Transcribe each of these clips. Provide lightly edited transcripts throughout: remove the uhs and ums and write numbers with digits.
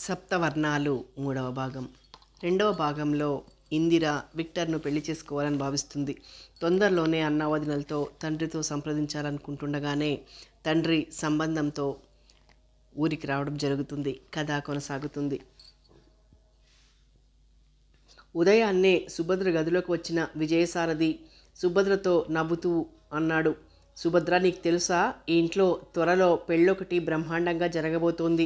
సప్తవర్ణాలు మూడవ భాగం. రెండవ భాగంలో ఇందిర విక్టర్ను పెళ్లి చేసుకోవాలని భావిస్తుంది. తొందరలోనే అన్నావదినలతో తండ్రితో సంప్రదించాలనుకుంటుండగానే తండ్రి సంబంధంతో ఊరికి రావడం జరుగుతుంది. కథ కొనసాగుతుంది. ఉదయాన్నే సుభద్ర గదిలోకి వచ్చిన విజయసారథి సుభద్రతో నవ్వుతూ అన్నాడు, సుభద్ర, నీకు తెలుసా, ఈ ఇంట్లో త్వరలో పెళ్ళొకటి బ్రహ్మాండంగా జరగబోతోంది.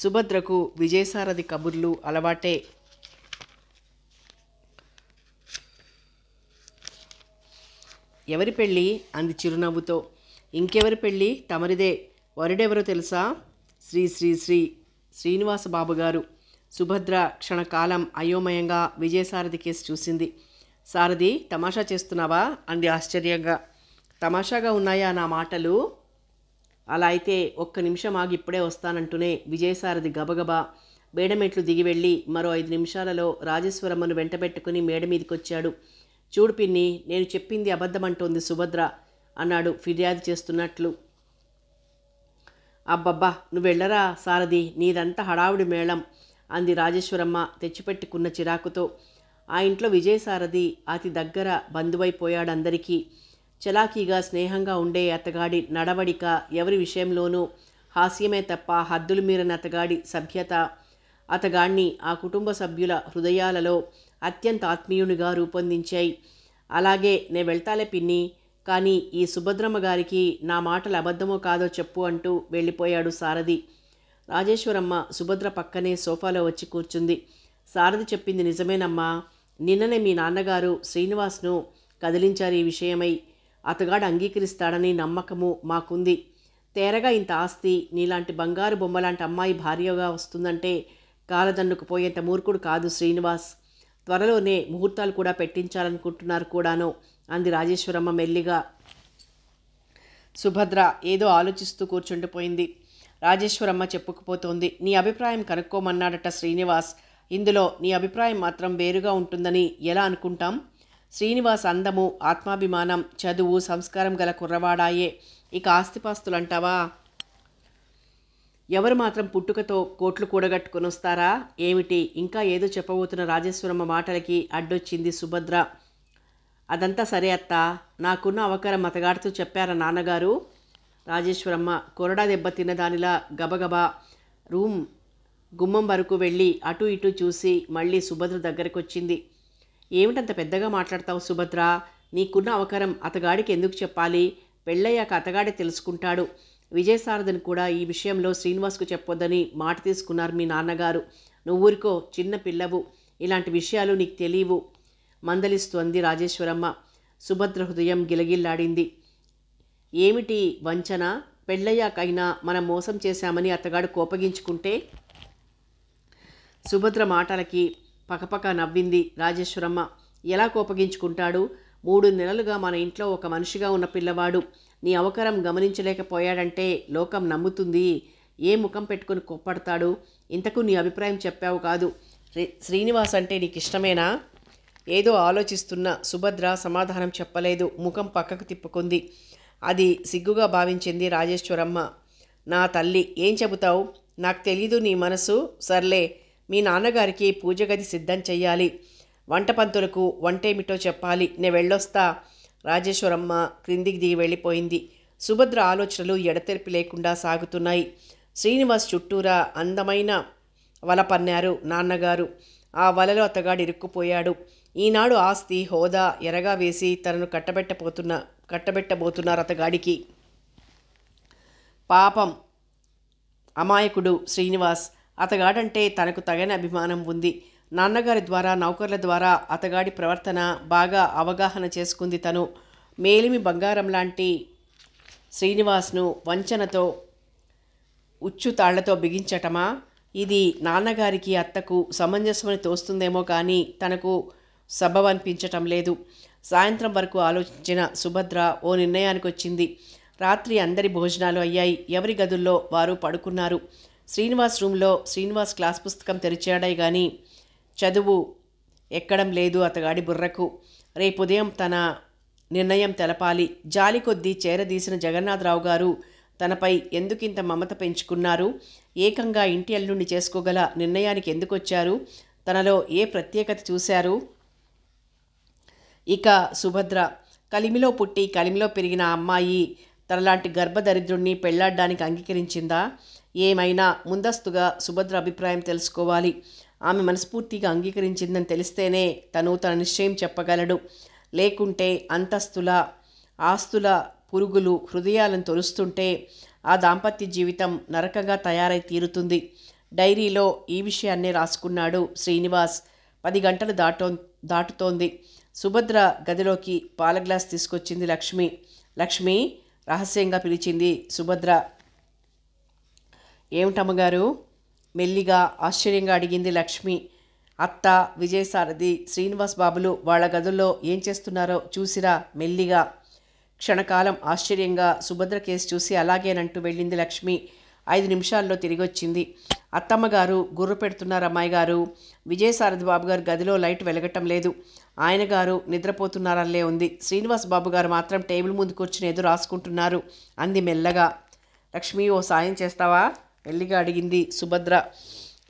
సుభద్రకు విజయసారథి కబుర్లు అలవాటే. ఎవరి పెళ్ళి అంది చిరునవ్వుతో. ఇంకెవరి పెళ్ళి, తమరిదే. వరుడెవరో తెలుసా? శ్రీ శ్రీ శ్రీ శ్రీనివాస బాబు గారు. సుభద్ర క్షణకాలం అయోమయంగా విజయసారథి కేసు చూసింది. సారథి, తమాషా చేస్తున్నావా అంది ఆశ్చర్యంగా. తమాషాగా ఉన్నాయా నా మాటలు? అలా అయితే ఒక్క నిమిషం ఆగి ఇప్పుడే వస్తానంటూనే విజయసారథి గబగబా మేడమెట్లు దిగి వెళ్ళి మరో 5 నిమిషాలలో రాజేశ్వరమ్మను వెంటబెట్టుకుని మేడ మీదకొచ్చాడు. చూడు పిన్ని, నేను చెప్పింది అబద్ధమంటోంది సుభద్ర అన్నాడు ఫిర్యాదు చేస్తున్నట్లు. అబ్బబ్బా, నువ్వెళ్ళరా సారథి, నీదంతా హడావుడి మేళం అంది రాజేశ్వరమ్మ తెచ్చిపెట్టుకున్న చిరాకుతో. ఆ ఇంట్లో విజయసారథి అతి దగ్గర బంధువైపోయాడందరికీ. చలాకీగా స్నేహంగా ఉండే అతగాడి నడవడిక, ఎవరి విషయంలోనూ హాస్యమే తప్ప హద్దులు మీరని అతగాడి సభ్యత అతగాడిని ఆ కుటుంబ సభ్యుల హృదయాలలో అత్యంత ఆత్మీయునిగా రూపొందించాయి. అలాగే నే వెళ్తాలే పిన్ని, కానీ ఈ సుభద్రమ్మ గారికి నా మాటలు అబద్ధమో కాదో చెప్పు అంటూ వెళ్ళిపోయాడు సారథి. రాజేశ్వరమ్మ సుభద్ర పక్కనే సోఫాలో వచ్చి కూర్చుంది. సారథి చెప్పింది నిజమేనమ్మా. నిన్ననే మీ నాన్నగారు శ్రీనివాస్ను కదిలించారు ఈ విషయమై. అతగాడు అంగీకరిస్తాడని నమ్మకము మాకుంది. తేరగా ఇంత ఆస్తి, నీలాంటి బంగారు బొమ్మలాంటి అమ్మాయి భార్యగా వస్తుందంటే కాలదన్నుకు పోయేంత మూర్ఖుడు కాదు శ్రీనివాస్. త్వరలోనే ముహూర్తాలు కూడా పెట్టించాలనుకుంటున్నారు కూడాను అంది రాజేశ్వరమ్మ మెల్లిగా. సుభద్ర ఏదో ఆలోచిస్తూ కూర్చుండిపోయింది. రాజేశ్వరమ్మ చెప్పుకుపోతోంది. నీ అభిప్రాయం కనుక్కోమన్నాడట శ్రీనివాస్. ఇందులో నీ అభిప్రాయం మాత్రం వేరుగా ఉంటుందని ఎలా అనుకుంటాం? శ్రీనివాస్ అందము, ఆత్మాభిమానం, చదువు, సంస్కారం గల కుర్రవాడాయే. ఇక ఆస్తిపాస్తులంటావా? ఎవరు మాత్రం పుట్టుకతో కోట్లు కూడగట్టుకుని వస్తారా ఏమిటి? ఇంకా ఏదో చెప్పబోతున్న రాజేశ్వరమ్మ మాటలకి అడ్డొచ్చింది సుభద్ర. అదంతా సరే అత్త, నాకున్న అవకరం అతగాడుతూ చెప్పారా నాన్నగారు? రాజేశ్వరమ్మ కొరడా దెబ్బతిన్న దానిలా గబగబా రూమ్ గుమ్మం వరకు వెళ్ళి అటు ఇటు చూసి మళ్ళీ సుభద్ర దగ్గరకు వచ్చింది. ఏమిటంత పెద్దగా మాట్లాడతావు సుభద్ర? నీకున్న అవకరం అతగాడికి ఎందుకు చెప్పాలి? పెళ్ళయ్యాక అతగాడే తెలుసుకుంటాడు. విజయసారథిని కూడా ఈ విషయంలో శ్రీనివాస్కు చెప్పొద్దని మాట తీసుకున్నారు మీ నాన్నగారు. నువ్వు ఊరికో, చిన్న పిల్లవు, ఇలాంటి విషయాలు నీకు తెలియవు మందలిస్తూ అంది రాజేశ్వరమ్మ. సుభద్ర హృదయం గిలగిల్లాడింది. ఏమిటి వంచన? పెళ్ళయ్యాకైనా మనం మోసం చేశామని అతగాడు కోపగించుకుంటే? సుభద్ర మాటలకి పకపక నవ్వింది రాజేశ్వరమ్మ. ఎలా కోపగించుకుంటాడు? 3 నెలలుగా మన ఇంట్లో ఒక మనిషిగా ఉన్న పిల్లవాడు నీ అవకరం గమనించలేకపోయాడంటే లోకం నమ్ముతుంది. ఏ ముఖం పెట్టుకుని కోప్పడతాడు? ఇంతకు నీ అభిప్రాయం చెప్పావు కాదు. శ్రీనివాస్ అంటే నీకు ఇష్టమేనా? ఏదో ఆలోచిస్తున్న సుభద్ర సమాధానం చెప్పలేదు. ముఖం పక్కకు తిప్పుకుంది. అది సిగ్గుగా భావించింది రాజేశ్వరమ్మ. నా తల్లి, ఏం చెబుతావు? నాకు తెలీదు నీ మనసు. సర్లే, మీ నాన్నగారికి పూజ గది సిద్ధం చెయ్యాలి. వంట పంతులకు వంటేమిటో చెప్పాలి. నేను వెళ్ళొస్తా. రాజేశ్వరమ్మ క్రిందికి దిగి వెళ్ళిపోయింది. సుభద్ర ఆలోచనలు ఎడతెరిపి లేకుండా సాగుతున్నాయి. శ్రీనివాస్ చుట్టూరా అందమైన వల పన్నారు నాన్నగారు. ఆ వలలో అతగాడు ఇరుక్కుపోయాడు. ఈనాడు ఆస్తి, హోదా ఎరగా వేసి తనను కట్టబెట్టబోతున్నారు అతగాడికి. పాపం అమాయకుడు శ్రీనివాస్. అతగాడంటే తనకు తగిన అభిమానం ఉంది. నాన్నగారి ద్వారా, నౌకర్ల ద్వారా అతగాడి ప్రవర్తన బాగా అవగాహన చేసుకుంది తను. మేలిమి బంగారం లాంటి శ్రీనివాస్ను వంచనతో, ఉచ్చు తాళ్లతో బిగించటమా? ఇది నాన్నగారికి, అత్తకు సమంజసమని తోస్తుందేమో కానీ తనకు సబబనిపించటం లేదు. సాయంత్రం వరకు ఆలోచించిన సుభద్ర ఓ నిర్ణయానికి వచ్చింది. రాత్రి అందరి భోజనాలు అయ్యాయి. ఎవరి గదుల్లో వారు పడుకున్నారు. శ్రీనివాస్ రూమ్లో శ్రీనివాస్ క్లాస్ పుస్తకం తెరిచాడే కానీ చదువు ఎక్కడం లేదు అతగాడి బుర్రకు. రేపు ఉదయం తన నిర్ణయం తెలపాలి. జాలి కొద్దీ చేరదీసిన జగన్నాథరావు గారు తనపై ఎందుకింత మమత పెంచుకున్నారు? ఏకంగా ఇంటి అల్లుణ్ణి చేసుకోగల నిర్ణయానికి ఎందుకొచ్చారు? తనలో ఏ ప్రత్యేకత చూశారు? ఇక సుభద్ర కలిమిలో పుట్టి కలిమిలో పెరిగిన అమ్మాయి తనలాంటి గర్భదరిద్రుణ్ణి పెళ్లాడ్డానికి అంగీకరించిందా? ఏమైనా ముందస్తుగా సుభద్ర అభిప్రాయం తెలుసుకోవాలి. ఆమె మనస్ఫూర్తిగా అంగీకరించిందని తెలిస్తేనే తన నిశ్చయం చెప్పగలడు. లేకుంటే అంతస్తుల ఆస్తుల పురుగులు హృదయాలను తొలుస్తుంటే ఆ దాంపత్య జీవితం నరకంగా తయారై తీరుతుంది. డైరీలో ఈ విషయాన్నే రాసుకున్నాడు శ్రీనివాస్. 10 గంటలు దాటుతోంది. సుభద్ర గదిలోకి పాల గ్లాస్ తీసుకొచ్చింది లక్ష్మి. లక్ష్మి రహస్యంగా పిలిచింది సుభద్ర. ఏమిటమ్మగారు? మెల్లిగా ఆశ్చర్యంగా అడిగింది లక్ష్మి. అత్త, విజయసారథి, శ్రీనివాస్ బాబులు వాళ్ళ గదుల్లో ఏం చేస్తున్నారో చూసిరా మెల్లిగా. క్షణకాలం ఆశ్చర్యంగా సుభద్ర కేసు చూసి అలాగేనంటూ వెళ్ళింది లక్ష్మి. 5 నిమిషాల్లో తిరిగొచ్చింది. అత్తమ్మగారు గుర్రు పెడుతున్నారు అమ్మాయి గారు. విజయసారథి బాబు గారు గదిలో లైట్ వెలగటం లేదు. ఆయన గారు నిద్రపోతున్నారల్లే ఉంది. శ్రీనివాస్ బాబు గారు మాత్రం టేబుల్ ముందు కూర్చుని ఏదో రాసుకుంటున్నారు అంది మెల్లగా. లక్ష్మి, ఓ సాయం చేస్తావా? మెల్లిగా అడిగింది సుభద్ర.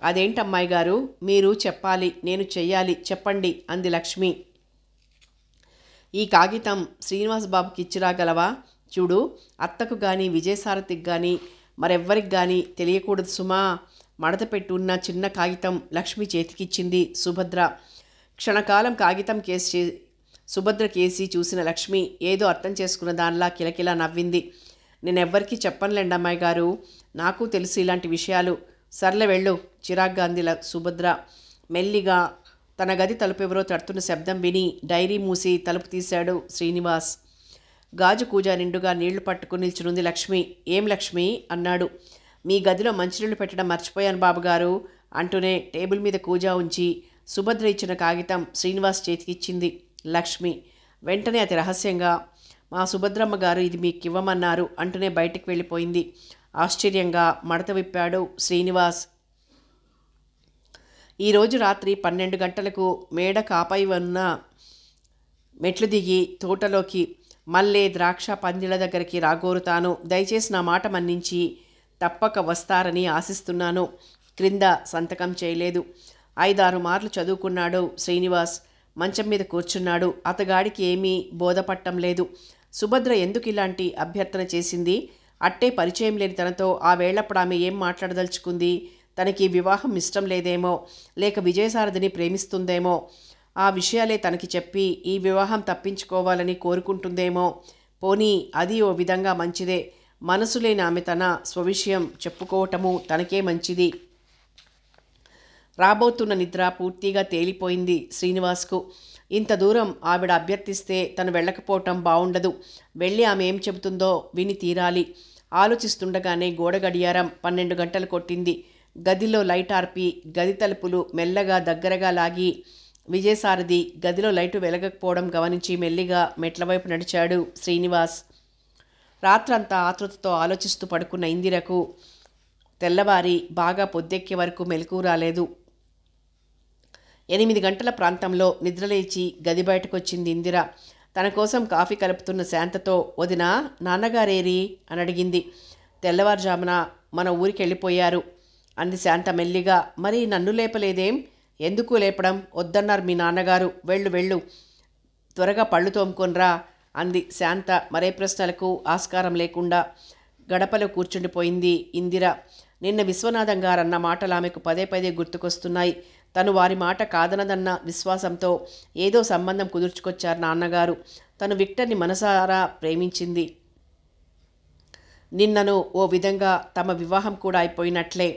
అదేంటమ్మాయి గారు, మీరు చెప్పాలి, నేను చెయ్యాలి, చెప్పండి అంది లక్ష్మి. ఈ కాగితం శ్రీనివాస్ బాబుకి ఇచ్చిరాగలవా? చూడు, అత్తకు కానీ విజయసారథికి కానీ మరెవ్వరికి కానీ తెలియకూడదు సుమా. మడత పెట్టి ఉన్న చిన్న కాగితం లక్ష్మి చేతికిచ్చింది సుభద్ర. క్షణకాలం కాగితం సుభద్ర కేసి చూసిన లక్ష్మి ఏదో అర్థం చేసుకున్న దానిలా కిలకిలా నవ్వింది. నేనెవ్వరికీ చెప్పనులేండి అమ్మాయి గారు, నాకు తెలుసు ఇలాంటి విషయాలు. సర్లే వెళ్ళు, చిరాగ్గా అంది సుభద్ర. మెల్లిగా తన గది తలుపు ఎవరో తడుతున్న శబ్దం విని డైరీ మూసి తలుపు తీశాడు శ్రీనివాస్. గాజు కూజ నిండుగా నీళ్లు పట్టుకుని నిల్చునుంది లక్ష్మి. ఏం లక్ష్మి అన్నాడు. మీ గదిలో మంచినీళ్ళు పెట్టడం మర్చిపోయాను బాబుగారు అంటూనే టేబుల్ మీద కూజా ఉంచి సుభద్ర ఇచ్చిన కాగితం శ్రీనివాస్ చేతికిచ్చింది లక్ష్మి. వెంటనే అతి రహస్యంగా, మా సుభద్రమ్మ గారు ఇది మీకు ఇవ్వమన్నారు అంటూనే బయటికి వెళ్ళిపోయింది. ఆశ్చర్యంగా మడత విప్పాడు శ్రీనివాస్. ఈరోజు రాత్రి 12 గంటలకు మేడ కాపై ఉన్న మెట్లు దిగి తోటలోకి మల్లె, ద్రాక్ష పందిళ్ళ దగ్గరికి రాగోరుతాను. దయచేసి నా మాట మన్నించి తప్పక వస్తారని ఆశిస్తున్నాను. క్రింద సంతకం చేయలేదు. 5-6 మార్లు చదువుకున్నాడు శ్రీనివాస్. మంచం మీద కూర్చున్నాడు. అతగాడికి ఏమీ బోధపట్టం లేదు. సుభద్ర ఎందుకు ఇలాంటి అభ్యర్థన చేసింది? అట్టే పరిచయం లేని తనతో ఆ వేళప్పుడు ఆమె ఏం మాట్లాడదలుచుకుంది? తనకి వివాహం ఇష్టం లేదేమో, లేక విజయసారథిని ప్రేమిస్తుందేమో. ఆ విషయాలే తనకి చెప్పి ఈ వివాహం తప్పించుకోవాలని కోరుకుంటుందేమో. పోనీ అది ఓ విధంగా మంచిదే. మనసు లేని ఆమె తన స్వవిషయం చెప్పుకోవటము తనకే మంచిది. రాబోతున్న నిద్ర పూర్తిగా తేలిపోయింది శ్రీనివాస్కు. ఇంత దూరం ఆవిడ అభ్యర్థిస్తే తను వెళ్ళకపోవటం బావుండదు. వెళ్ళి ఆమె ఏం చెబుతుందో విని తీరాలి. ఆలోచిస్తుండగానే గోడ గడియారం 12 గంటలు కొట్టింది. గదిలో లైట్ ఆర్పి గది తలుపులు మెల్లగా దగ్గరగా లాగి విజయసారథి గదిలో లైటు వెలగకపోవడం గమనించి మెల్లిగా మెట్లవైపు నడిచాడు శ్రీనివాస్. రాత్రంతా ఆతృతతో ఆలోచిస్తూ పడుకున్న ఇందిరకు తెల్లవారి బాగా పొద్దెక్కే వరకు మెలకువ రాలేదు. 8 గంటల ప్రాంతంలో నిద్రలేచి గది బయటకొచ్చింది ఇందిర. తన కోసం కాఫీ కలుపుతున్న శాంతతో, వదినా, నాన్నగారేరి అని అడిగింది. తెల్లవారుజామున మన ఊరికి వెళ్ళిపోయారు అంది శాంత మెల్లిగా. మరి నన్ను లేపలేదేం? ఎందుకు లేపడం? వద్దన్నారు మీ నాన్నగారు. వెళ్ళు త్వరగా పళ్ళు తోముకొనిరా అంది శాంత మరే ప్రశ్నలకు ఆస్కారం లేకుండా. గడపలో కూర్చుండిపోయింది ఇందిర. నిన్న విశ్వనాథం గారన్న మాటలు ఆమెకు పదే పదే గుర్తుకొస్తున్నాయి. తను వారి మాట కాదనదన్న విశ్వాసంతో ఏదో సంబంధం కుదుర్చుకొచ్చారు నాన్నగారు. తను విక్టర్ని మనసారా ప్రేమించింది. నిన్నను ఓ విధంగా తమ వివాహం కూడా అయిపోయినట్లే.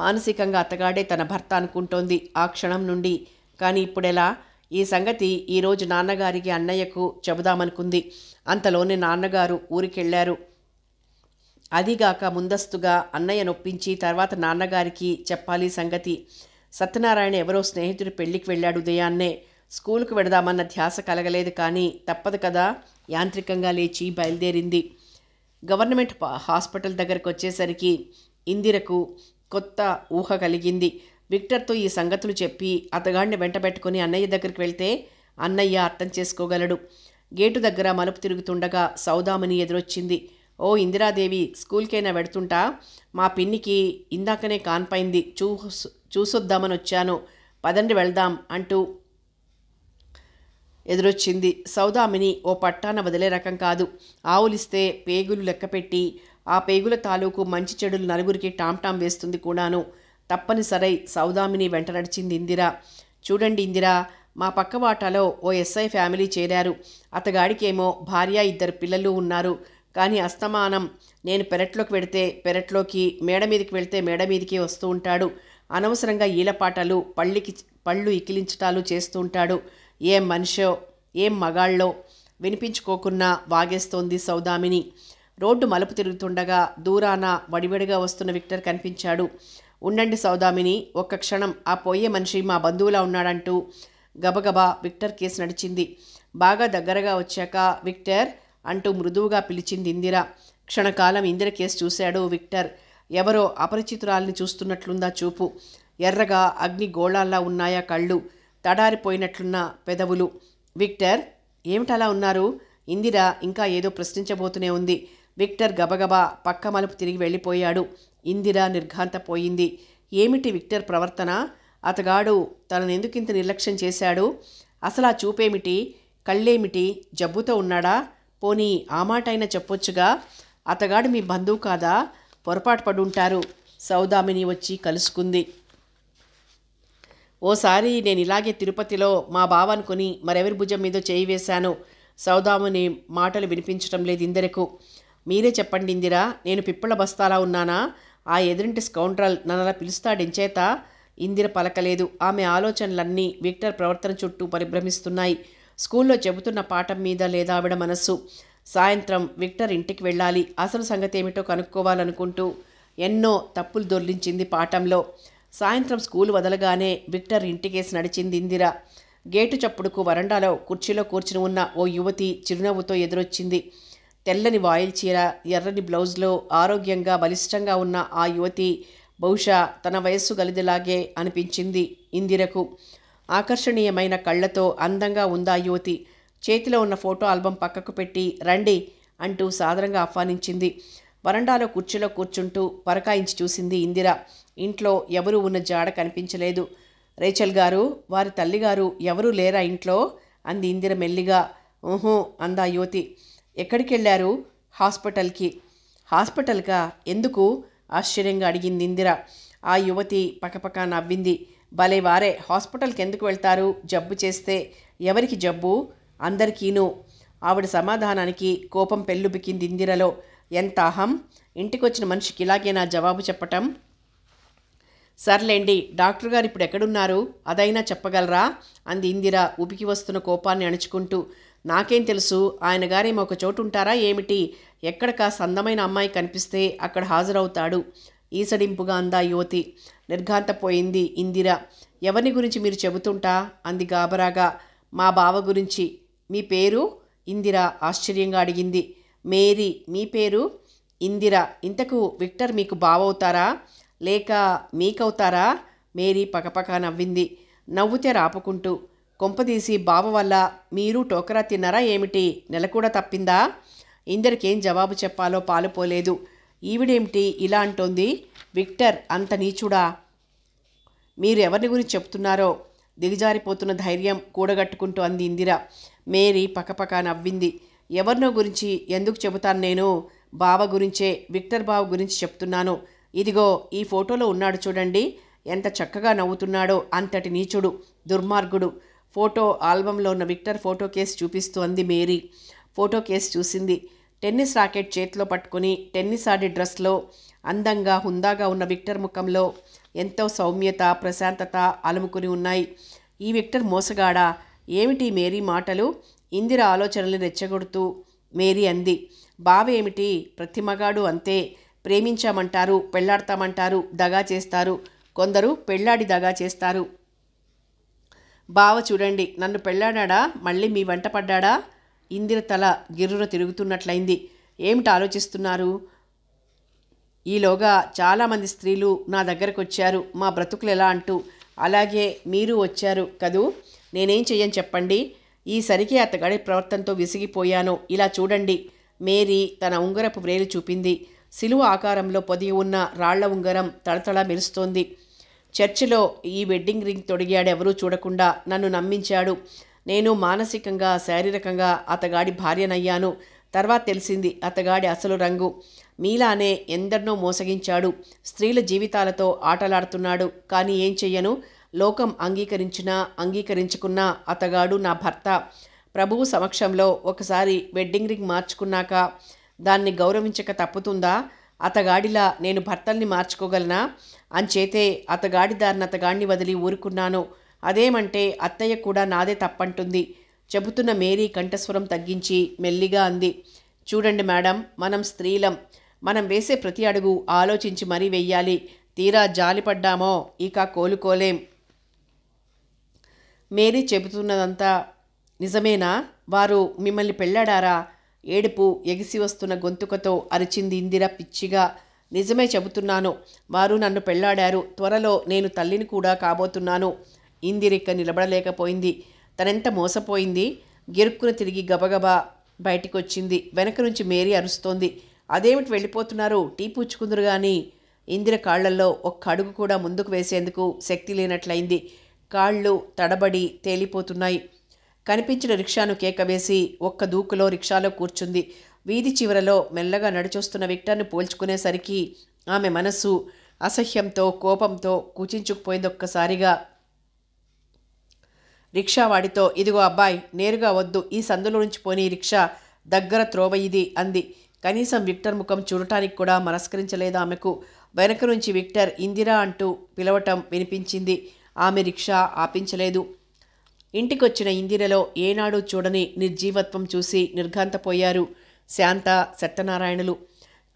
మానసికంగా అతగాడే తన భర్త అనుకుంటోంది ఆ క్షణం నుండి. కానీ ఇప్పుడెలా? ఈ సంగతి ఈరోజు నాన్నగారికి, అన్నయ్యకు చెబుదామనుకుంది. అంతలోనే నాన్నగారు ఊరికెళ్ళారు. అదిగాక ముందస్తుగా అన్నయ్య నొప్పించి తర్వాత నాన్నగారికి చెప్పాలి సంగతి. సత్యనారాయణ ఎవరో స్నేహితుడి పెళ్లికి వెళ్ళాడు ఉదయాన్నే. స్కూలుకు వెడదామన్న ధ్యాస కలగలేదు. కానీ తప్పదు కదా. యాంత్రికంగా లేచి బయలుదేరింది. గవర్నమెంట్ హాస్పిటల్ దగ్గరకు వచ్చేసరికి ఇందిరకు కొత్త ఊహ కలిగింది. విక్టర్తో ఈ సంగతులు చెప్పి అతగాడిని వెంటబెట్టుకుని అన్నయ్య దగ్గరికి వెళ్తే అన్నయ్య అర్థం చేసుకోగలడు. గేటు దగ్గర మలుపు తిరుగుతుండగా సౌదామని ఎదురొచ్చింది. ఓ ఇందిరాదేవి, స్కూల్కైనా వెడుతుంటా? మా పిన్నికి ఇందాకనే కాన్పైంది, చూసొద్దామని వచ్చాను, పదండి వెళ్దాం అంటూ ఎదురొచ్చింది. సౌదామిని ఓ పట్టాన వదిలే రకం కాదు. ఆవులిస్తే పేగులు లెక్కపెట్టి ఆ పేగుల తాలూకు మంచి చెడులు నలుగురికి టాంటాం వేస్తుంది కూడాను. తప్పనిసరై సౌదామిని వెంట నడిచింది ఇందిర. చూడండి ఇందిరా, మా పక్క వాటాలో ఓ ఎస్ఐ ఫ్యామిలీ చేరారు. అతగాడికేమో భార్య, 2 పిల్లలు ఉన్నారు. కానీ అస్తమానం నేను పెరట్లోకి వెడితే పెరట్లోకి, మేడ మీదకి వెళ్తే మేడ మీదకి వస్తూ ఉంటాడు. అనవసరంగా ఈలపాటలు, పళ్ళు ఇకిలించటాలు చేస్తూ ఉంటాడు. ఏం మనిషో ఏం మగాళ్ళో వినిపించుకోకున్నా వాగేస్తోంది సౌదామిని. రోడ్డు మలుపు తిరుగుతుండగా దూరాన వడివడిగా వస్తున్న విక్టర్ కనిపించాడు. ఉండండి సౌదామిని, ఒక్క క్షణం, ఆ పోయే మనిషి మా బంధువులా ఉన్నాడంటూ గబగబా విక్టర్ కేసు నడిచింది. బాగా దగ్గరగా వచ్చాక విక్టర్ అంటూ మృదువుగా పిలిచింది ఇందిర. క్షణకాలం ఇందిర కేసు చూశాడు విక్టర్. ఎవరో అపరిచితురాల్ని చూస్తున్నట్లుందా చూపు. ఎర్రగా అగ్ని గోళాల్లా ఉన్నాయా కళ్ళు, తడారిపోయినట్లున్న పెదవులు. విక్టర్, ఏమిటలా ఉన్నారు? ఇందిర ఇంకా ఏదో ప్రశ్నించబోతూనే ఉంది. విక్టర్ గబగబా పక్క మలుపు తిరిగి వెళ్ళిపోయాడు. ఇందిర నిర్ఘాంతపోయింది. ఏమిటి విక్టర్ ప్రవర్తన? అతగాడు తననెందుకింత నిర్లక్ష్యం చేశాడు? అసలు ఆ చూపేమిటి? కళ్ళేమిటి? జబ్బుతో ఉన్నాడా? పోనీ ఆ మాట అయినా చెప్పొచ్చుగా. అతగాడు మీ బంధువు కాదా? పొరపాటు పడుంటారు. సౌదామిని వచ్చి కలుసుకుంది. ఓసారి నేను ఇలాగే తిరుపతిలో మా బావ అనుకుని మరెవరి భుజం మీద చేయి వేశాను. సౌదామిని మాటలు వినిపించటం లేదు ఇందిరకు. మీరే చెప్పండి ఇందిరా, నేను పిప్పళ్ళ బస్తాలా ఉన్నానా? ఆ ఎదురింటి స్కౌండ్రల్ నన్నలా పిలుస్తాడెంచేత? ఇందిర పలకలేదు. ఆమె ఆలోచనలన్నీ విక్టర్ ప్రవర్తన చుట్టూ పరిభ్రమిస్తున్నాయి. స్కూల్లో చెబుతున్న పాఠం మీద లేదా ఆవిడ మనస్సు. సాయంత్రం విక్టర్ ఇంటికి వెళ్ళాలి. అసలు సంగతి ఏమిటో కనుక్కోవాలనుకుంటూ ఎన్నో తప్పులు దొర్లించింది పాఠంలో. సాయంత్రం స్కూలు వదలగానే విక్టర్ ఇంటికేసి నడిచింది ఇందిర. గేటు చప్పుడుకు వరండాలో కుర్చీలో కూర్చుని ఉన్న ఓ యువతి చిరునవ్వుతో ఎదురొచ్చింది. తెల్లని వాయిల్ చీర, ఎర్రని బ్లౌజ్లో ఆరోగ్యంగా బలిష్టంగా ఉన్న ఆ యువతి బహుశా తన వయస్సు గలిదిలాగే అనిపించింది ఇందిరకు. ఆకర్షణీయమైన కళ్ళతో అందంగా ఉందా యువతి. చేతిలో ఉన్న ఫోటో ఆల్బం పక్కకు పెట్టి రండి అంటూ సాదరంగా ఆహ్వానించింది. వరండాలో కుర్చీలో కూర్చుంటూ పరకాయించి చూసింది ఇందిర. ఇంట్లో ఎవరూ ఉన్న జాడ కనిపించలేదు. రేచల్ గారు, వారి తల్లిగారు ఎవరూ లేరా ఇంట్లో? అంది ఇందిర మెల్లిగా. ఊహూ అందా యువతి. ఎక్కడికి వెళ్ళారు? హాస్పిటల్కి. హాస్పిటల్కా? ఎందుకు? ఆశ్చర్యంగా అడిగింది ఇందిర. ఆ యువతి పకపక నవ్వింది. భలే వారే, హాస్పిటల్కి ఎందుకు వెళ్తారు? జబ్బు చేస్తే. ఎవరికి జబ్బు? అందరికీను. ఆవిడ సమాధానానికి కోపం పెళ్ళుబికింది ఇందిరలో. ఎంత అహం! ఇంటికొచ్చిన మనిషికి ఇలాగేనా జవాబు చెప్పటం? సర్లేండి, డాక్టర్ గారు ఇప్పుడు ఎక్కడున్నారు? అదైనా చెప్పగలరా? అంది ఇందిర ఉబికి వస్తున్న కోపాన్ని అణుచుకుంటూ. నాకేం తెలుసు, ఆయన గారేమో ఒక చోటు ఉంటారా ఏమిటి? ఎక్కడ కాస్త అందమైన అమ్మాయి కనిపిస్తే అక్కడ హాజరవుతాడు. ఈసడింపుగా అందా యువతి. నిర్ఘాంతపోయింది ఇందిర. ఎవరిని గురించి మీరు చెబుతుంటా? అంది గాబరాగా. మా బావ గురించి. మీ పేరు? ఇందిర ఆశ్చర్యంగా అడిగింది. మేరీ. మీ పేరు? ఇందిర. ఇంతకు విక్టర్ మీకు బావవుతారా లేక మీకవుతారా? మేరీ పకపక నవ్వింది, నవ్వుతే రాపుకుంటూ. కొంపదీసి బావ వల్ల మీరు టోకరా తిన్నారా ఏమిటి? నెల కూడా తప్పిందా? ఇందరికేం జవాబు చెప్పాలో పాలుపోలేదు. ఈవిడేమిటి ఇలా అంటోంది? విక్టర్ అంత నీచుడా? మీరు ఎవరిని గురించి చెప్తున్నారో? దిగజారిపోతున్న ధైర్యం కూడగట్టుకుంటూ అంది ఇందిర. మేరీ పకపక నవ్వింది. ఎవరినో గురించి ఎందుకు చెబుతాను నేను? బావ గురించే, విక్టర్ బావ గురించి చెప్తున్నాను. ఇదిగో ఈ ఫోటోలో ఉన్నాడు చూడండి, ఎంత చక్కగా నవ్వుతున్నాడో. అంతటి నీచుడు, దుర్మార్గుడు. ఫోటో ఆల్బంలో ఉన్న విక్టర్ ఫోటో కేసు చూపిస్తూ అంది మేరీ. ఫోటో కేసు చూసింది. టెన్నిస్ రాకెట్ చేతిలో పట్టుకుని టెన్నిస్ ఆడే డ్రెస్లో అందంగా హుందాగా ఉన్న విక్టర్ ముఖంలో ఎంతో సౌమ్యత, ప్రశాంతత అలుముకుని ఉన్నాయి. ఈ విక్టర్ మోసగాడా? ఏమిటి మేరీ మాటలు? ఇందిర ఆలోచనల్ని రెచ్చగొడుతూ మేరీ అంది. బావ ఏమిటి, ప్రతి మగాడు అంతే. ప్రేమించామంటారు, పెళ్లాడతామంటారు, దగా చేస్తారు. కొందరు పెళ్లాడి దగా చేస్తారు. బావ చూడండి, నన్ను పెళ్లాడా, మళ్ళీ మీ వెంట పడ్డాడా? ఇందిర తల గిర్రున తిరుగుతున్నట్లయింది. ఏమిటి ఆలోచిస్తున్నారు? ఈలోగా చాలామంది స్త్రీలు నా దగ్గరకు వచ్చారు, మా బ్రతుకులు ఎలా అంటూ. అలాగే మీరు వచ్చారు కదూ. నేనేం చెయ్యను చెప్పండి? ఈసరికి అతగాడి ప్రవర్తనతో విసిగిపోయాను. ఇలా చూడండి, మేరీ తన ఉంగరపు వ్రేలు చూపింది. సిలువ ఆకారంలో పొదిగి ఉన్న రాళ్ల ఉంగరం తళతళ మెరుస్తోంది. చర్చిలో ఈ వెడ్డింగ్ రింగ్ తొడిగాడెవరూ చూడకుండా నన్ను నమ్మించాడు. నేను మానసికంగా శారీరకంగా అతగాడి భార్యనయ్యాను. తర్వాత తెలిసింది అతగాడి అసలు రంగు. మీలానే ఎందరినో మోసగించాడు. స్త్రీల జీవితాలతో ఆటలాడుతున్నాడు. కానీ ఏం చెయ్యను? లోకం అంగీకరించినా అంగీకరించుకున్నా అతగాడు నా భర్త. ప్రభువు సమక్షంలో ఒకసారి వెడ్డింగ్ రింగ్ మార్చుకున్నాక దాన్ని గౌరవించక తప్పుతుందా? అతగాడిలా నేను భర్తల్ని మార్చుకోగలనా? అంచేతే అతగాడి దారిని అతగాడిని వదిలి ఊరుకున్నాను. అదేమంటే అత్తయ్య కూడా నాదే తప్పంటుంది. చెబుతున్న మేరీ కంఠస్వరం తగ్గించి మెల్లిగా అంది, చూడండి మేడం, మనం స్త్రీలం. మనం వేసే ప్రతి అడుగు ఆలోచించి మరీ వెయ్యాలి. తీరా జాలిపడ్డామో ఇక కోలుకోలేం. మేరీ చెబుతున్నదంతా నిజమేనా? వారు మిమ్మల్ని పెళ్ళాడారా? ఏడుపు ఎగిసి వస్తున్న గొంతుకతో అరిచింది ఇందిర పిచ్చిగా. నిజమే చెబుతున్నాను. వారు నన్ను పెళ్ళాడారు. త్వరలో నేను తల్లిని కూడా కాబోతున్నాను. ఇందిరిక్క నిలబడలేకపోయింది. తనెంత మోసపోయింది. గిరుక్కున తిరిగి గబగబా బయటికొచ్చింది. వెనక నుంచి మేరీ అరుస్తోంది, అదేమిటి వెళ్ళిపోతున్నారు? టీ పుచ్చుకుందరు గాని. ఇందిర కాళ్లల్లో ఒక్క అడుగు కూడా ముందుకు వేసేందుకు శక్తి లేనట్లయింది. కాళ్ళు తడబడి తేలిపోతున్నాయి. కనిపించిన రిక్షాను కేకవేసి ఒక్క దూకులో రిక్షాలో కూర్చుంది. వీధి చివరలో మెల్లగా నడిచొస్తున్న విక్టర్ను పోల్చుకునేసరికి ఆమె మనస్సు అసహ్యంతో కోపంతో కుచించుకుపోయింది ఒక్కసారిగా. రిక్షావాడితో, ఇదిగో అబ్బాయి, నేరుగా వద్దు, ఈ సందులో నుంచి పోనీ, రిక్షా దగ్గర త్రోవ ఇది అంది. కనీసం విక్టర్ ముఖం చూడటానికి కూడా మనస్కరించలేదు ఆమెకు. వెనక నుంచి విక్టర్ ఇందిరా అంటూ పిలవటం వినిపించింది. ఆమె రిక్షా ఆపించలేదు. ఇంటికొచ్చిన ఇందిరలో ఏనాడు చూడని నిర్జీవత్వం చూసి నిర్ఘాంతపోయారు శాంత, సత్యనారాయణలు.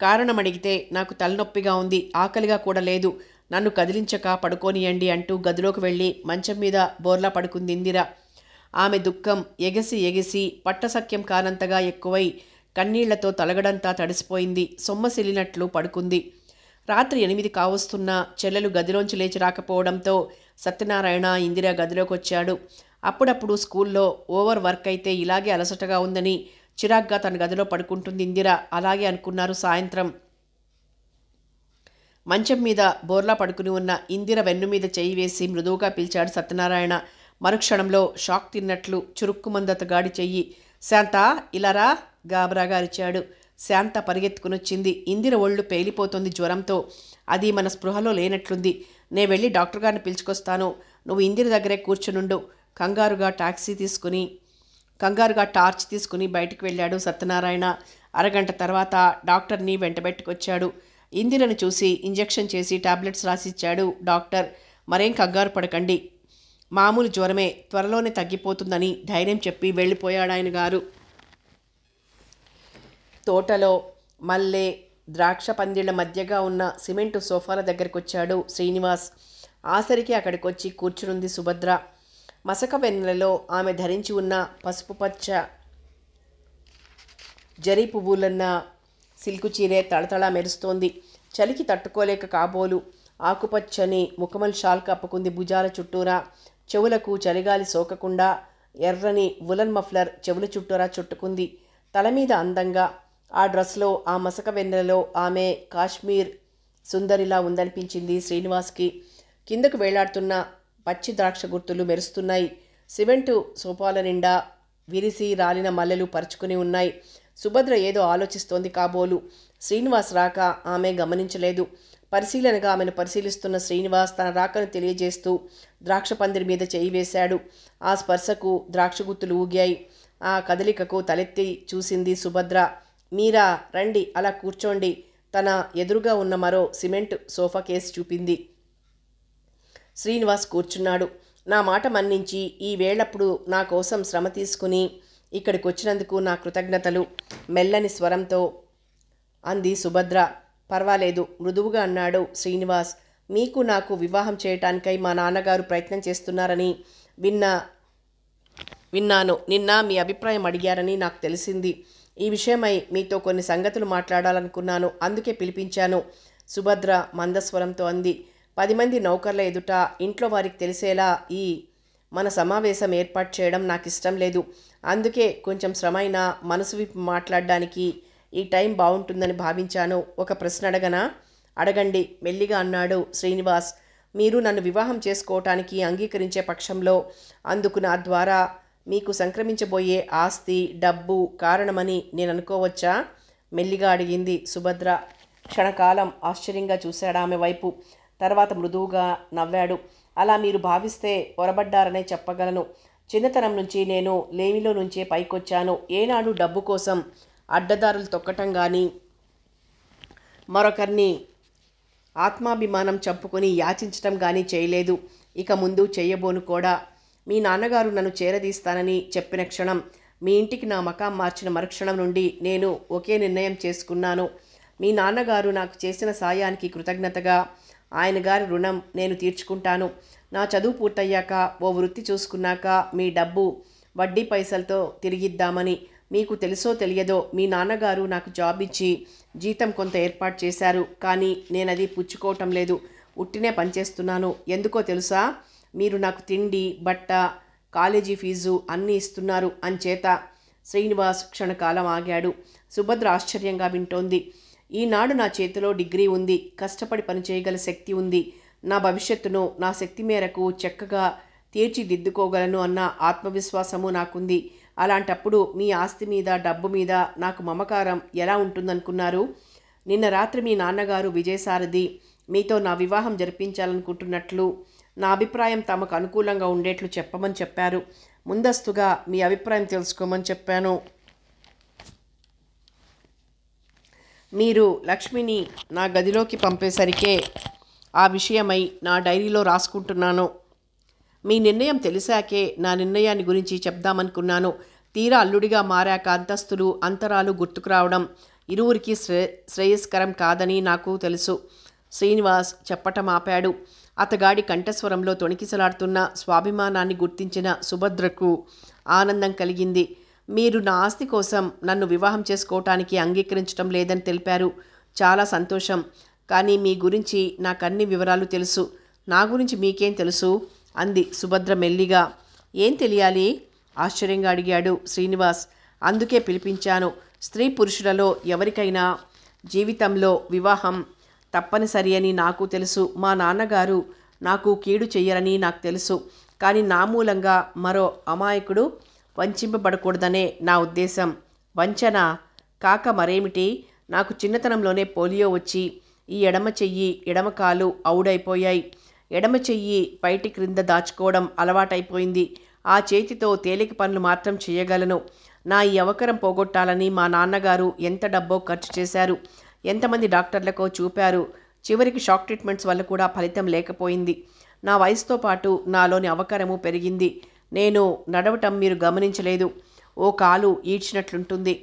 కారణమడిగితే నాకు తలనొప్పిగా ఉంది, ఆకలిగా కూడా లేదు, నన్ను కదిలించక పడుకోనియండి అంటూ గదిలోకి వెళ్ళి మంచం మీద బోర్లా పడుకుంది ఇందిర. ఆమె దుఃఖం ఎగసి ఎగిసి పట్టసఖ్యం కానంతగా ఎక్కువై కన్నీళ్లతో తలగడంతా తడిసిపోయింది. సొమ్మసిల్లినట్లు పడుకుంది. రాత్రి 8 కావస్తున్నా చెల్లెలు గదిలోంచి లేచి రాకపోవడంతో సత్యనారాయణ ఇందిర గదిలోకి వచ్చాడు. అప్పుడప్పుడు స్కూల్లో ఓవర్ వర్క్ అయితే ఇలాగే అలసటగా ఉందని చిరాగ్గా తన గదిలో పడుకుంటుంది ఇందిర. అలాగే అనుకున్నారు. సాయంత్రం మంచం మీద బోర్లా పడుకుని ఉన్న ఇందిర వెన్ను మీద చేయి వేసి మృదువుగా పిలిచాడు సత్యనారాయణ. మరుక్షణంలో షాక్ తిన్నట్లు చురుక్కుమందతగాడి చెయ్యి. శాంత, ఇలారా, గాబరాగా అరిచాడు. శాంత పరిగెత్తుకునొచ్చింది. ఇందిర ఒళ్ళు పేలిపోతుంది జ్వరంతో. అది మన స్పృహలో లేనట్లుంది. నే వెళ్ళి డాక్టర్ గారిని పిలుచుకొస్తాను, నువ్వు ఇందిర దగ్గరే కూర్చునుండు. కంగారుగా టార్చ్ తీసుకుని బయటికి వెళ్ళాడు సత్యనారాయణ. అరగంట తర్వాత డాక్టర్ని వెంటబెట్టుకొచ్చాడు. ఇందిరను చూసి ఇంజెక్షన్ చేసి టాబ్లెట్స్ రాసిచ్చాడు డాక్టర్. మరేం కంగారు పడకండి, మామూలు జ్వరమే, త్వరలోనే తగ్గిపోతుందని ధైర్యం చెప్పి వెళ్ళిపోయాడాయన గారు. తోటలో మల్లె, ద్రాక్ష పందిళ్ల మధ్యగా ఉన్న సిమెంటు సోఫాల దగ్గరికి వచ్చాడు శ్రీనివాస్. ఆసరికి అక్కడికొచ్చి కూర్చునుంది సుభద్ర. మసక వెన్నెలలో ఆమె ధరించి ఉన్న పసుపు పచ్చ జరీ పువ్వులన్న సిల్కు చీరే తళతళ మెరుస్తోంది. చలికి తట్టుకోలేక కాబోలు ఆకుపచ్చని ముఖమల్ షాల్ కప్పుకుంది భుజాల చుట్టూరా. చెవులకు చలిగాలి సోకకుండా ఎర్రని వులన్ మఫ్లర్ చెవుల చుట్టూరా చుట్టుకుంది. తల మీద అందంగా ఆ డ్రెస్లో ఆ మసక వెన్నెలలో ఆమె కాశ్మీర్ సుందరిలా ఉందనిపించింది శ్రీనివాస్కి. కిందకు వేలాడుతున్న పచ్చి ద్రాక్ష గుర్తులు మెరుస్తున్నాయి. సిమెంటు సోఫాల నిండా విరిసి రాలిన మల్లెలు పరుచుకుని ఉన్నాయి. సుభద్ర ఏదో ఆలోచిస్తోంది కాబోలు. శ్రీనివాస్ రాక ఆమె గమనించలేదు. పరిశీలనగా ఆమెను పరిశీలిస్తున్న శ్రీనివాస్ తన రాకను తెలియజేస్తూ ద్రాక్ష పందిరి మీద చేయి వేశాడు. ఆ స్పర్శకు ద్రాక్ష గుత్తులు ఊగాయి. ఆ కదలికకు తలెత్తి చూసింది సుభద్ర. మీరా, రండి, అలా కూర్చోండి. తన ఎదురుగా ఉన్న మరో సిమెంట్ సోఫా కేసు చూపింది. శ్రీనివాస్ కూర్చున్నాడు. నా మాట మన్నించి ఈ వేళప్పుడు నా కోసం శ్రమ తీసుకుని ఇక్కడికి వచ్చినందుకు నా కృతజ్ఞతలు, మెల్లని స్వరంతో అంది సుభద్ర. పర్వాలేదు, మృదువుగా అన్నాడు శ్రీనివాస్. మీకు నాకు వివాహం చేయటానికై మా నాన్నగారు ప్రయత్నం చేస్తున్నారని విన్నాను. నిన్న మీ అభిప్రాయం అడిగారని నాకు తెలిసింది. ఈ విషయమై మీతో కొన్ని సంగతులు మాట్లాడాలనుకున్నాను, అందుకే పిలిపించాను, సుభద్ర మందస్వరంతో అంది. 10 మంది నౌకర్ల ఎదుట ఇంట్లో వారికి తెలిసేలా ఈ మన సమావేశం ఏర్పాటు చేయడం నాకు ఇష్టం లేదు. అందుకే కొంచెం శ్రమైనా మనసు విప్పి మాట్లాడడానికి ఈ టైం బాగుంటుందని భావించాను. ఒక ప్రశ్న అడగనా? అడగండి మెల్లిగా అన్నాడు శ్రీనివాస్. మీరు నన్ను వివాహం చేసుకోవటానికి అంగీకరించే పక్షంలో అందుకు నా ద్వారా మీకు సంక్రమించబోయే ఆస్తి, డబ్బు కారణమని నేను అనుకోవచ్చా? మెల్లిగా అడిగింది సుభద్ర. క్షణకాలం ఆశ్చర్యంగా చూశాడు ఆమె వైపు. తర్వాత మృదువుగా నవ్వాడు. అలా మీరు భావిస్తే పొరబడ్డారనే చెప్పగలను. చిన్నతనం నుంచి నేను లేమిలో నుంచే పైకొచ్చాను. ఏనాడు డబ్బు కోసం అడ్డదారులు తొక్కటం కానీ, మరొకరిని ఆత్మాభిమానం చంపుకొని యాచించటం కానీ చేయలేదు. ఇక ముందు చేయబోను కూడా. మీ నాన్నగారు నన్ను చేరదీస్తానని చెప్పిన క్షణం, మీ ఇంటికి నా మకాం మార్చిన మరుక్షణం నుండి నేను ఒకే నిర్ణయం చేసుకున్నాను. మీ నాన్నగారు నాకు చేసిన సాయానికి కృతజ్ఞతగా ఆయన గారి రుణం నేను తీర్చుకుంటాను. నా చదువు పూర్తయ్యాక ఓ వృత్తి చూసుకున్నాక మీ డబ్బు వడ్డీ పైసలతో తిరిగిద్దామని. మీకు తెలుసో తెలియదో మీ నాన్నగారు నాకు జాబ్ ఇచ్చి జీతం కొంత ఏర్పాటు చేశారు. కానీ నేనది పుచ్చుకోవటం లేదు. ఉట్టినే పనిచేస్తున్నాను. ఎందుకో తెలుసా? మీరు నాకు తిండి, బట్ట, కాలేజీ ఫీజు అన్నీ ఇస్తున్నారు అంచేత. శ్రీనివాస్ క్షణకాలం ఆగాడు. సుభద్ర ఆశ్చర్యంగా వింటోంది. ఈనాడు నా చేతిలో డిగ్రీ ఉంది. కష్టపడి పనిచేయగల శక్తి ఉంది. నా భవిష్యత్తును నా శక్తి మేరకు చక్కగా తీర్చిదిద్దుకోగలను అన్న ఆత్మవిశ్వాసము నాకుంది. అలాంటప్పుడు మీ ఆస్తి మీద, డబ్బు మీద నాకు మమకారం ఎలా ఉంటుందనుకున్నారు? నిన్న రాత్రి మీ నాన్నగారు విజయసారథి మీతో నా వివాహం జరిపించాలనుకుంటున్నట్లు, నా అభిప్రాయం తమకు అనుకూలంగా ఉండేట్లు చెప్పమని చెప్పారు. ముందస్తుగా మీ అభిప్రాయం తెలుసుకోమని చెప్పాను. మీరు లక్ష్మిని నా గదిలోకి పంపేసరికే ఆ విషయమై నా డైరీలో రాసుకుంటున్నాను. మీ నిర్ణయం తెలిసాకే నా నిర్ణయాన్ని గురించి చెప్దామనుకున్నాను. తీరా అల్లుడిగా మారాక అంతస్తులు, అంతరాలు గుర్తుకు రావడం ఇరువురికి శ్రేయస్కరం కాదని నాకు తెలుసు. శ్రీనివాస్ చెప్పటం ఆపాడు. అతగాడి కంఠస్వరంలో తొణికిసలాడుతున్న స్వాభిమానాన్ని గుర్తించిన సుభద్రకు ఆనందం కలిగింది. మీరు నా ఆస్తి కోసం నన్ను వివాహం చేసుకోవటానికి అంగీకరించడం లేదని తెలిపారు. చాలా సంతోషం. కానీ మీ గురించి నాకన్ని వివరాలు తెలుసు. నా గురించి మీకేం తెలుసు? అంది సుభద్ర మెల్లిగా. ఏం తెలియాలి? ఆశ్చర్యంగా అడిగాడు శ్రీనివాస్. అందుకే పిలిపించాను. స్త్రీ పురుషులలో ఎవరికైనా జీవితంలో వివాహం తప్పనిసరి అని నాకు తెలుసు. మా నాన్నగారు నాకు కీడు చెయ్యరని నాకు తెలుసు. కానీ నా మూలంగా మరో అమాయకుడు వంచింపబడకూడదనే నా ఉద్దేశం. వంచన కాక మరేమిటి? నాకు చిన్నతనంలోనే పోలియో వచ్చి ఈ ఎడమ చెయ్యి, ఎడమ కాలు ఔడైపోయాయి. ఎడమ చెయ్యి పైటి క్రింద దాచుకోవడం అలవాటైపోయింది. ఆ చేతితో తేలిక పనులు మాత్రం చేయగలను. నా ఈ అవకరం పోగొట్టాలని మా నాన్నగారు ఎంత డబ్బో ఖర్చు చేశారు. ఎంతమంది డాక్టర్లకో చూపారు. చివరికి షాక్ ట్రీట్మెంట్స్ వల్ల కూడా ఫలితం లేకపోయింది. నా వయసుతో పాటు నాలోని అవకరము పెరిగింది. నేను నడవటం మీరు గమనించలేదు. ఓ కాలు ఈడ్చినట్లుంటుంది.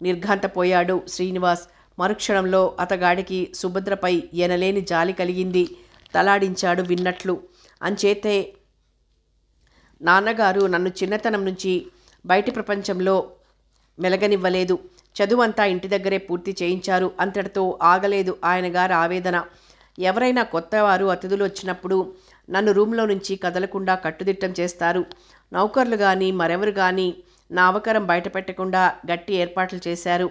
నిర్ఘాంతపోయాడు శ్రీనివాస్. మరుక్షణంలో అతగాడికి సుభద్రపై ఎనలేని జాలి కలిగింది. తలాడించాడు విన్నట్లు. అంచేతే నాన్నగారు నన్ను చిన్నతనం నుంచి బయటి ప్రపంచంలో మెలగనివ్వలేదు. చదువంతా ఇంటి దగ్గరే పూర్తి చేయించారు. అంతటితో ఆగలేదు ఆయన గారి ఆవేదన. ఎవరైనా కొత్తవారు అతిథులు వచ్చినప్పుడు నన్ను రూమ్లో నుంచి కదలకుండా కట్టుదిట్టం చేస్తారు. నౌకర్లు కానీ మరెవరు కానీ నా అవకరం బయటపెట్టకుండా గట్టి ఏర్పాట్లు చేశారు.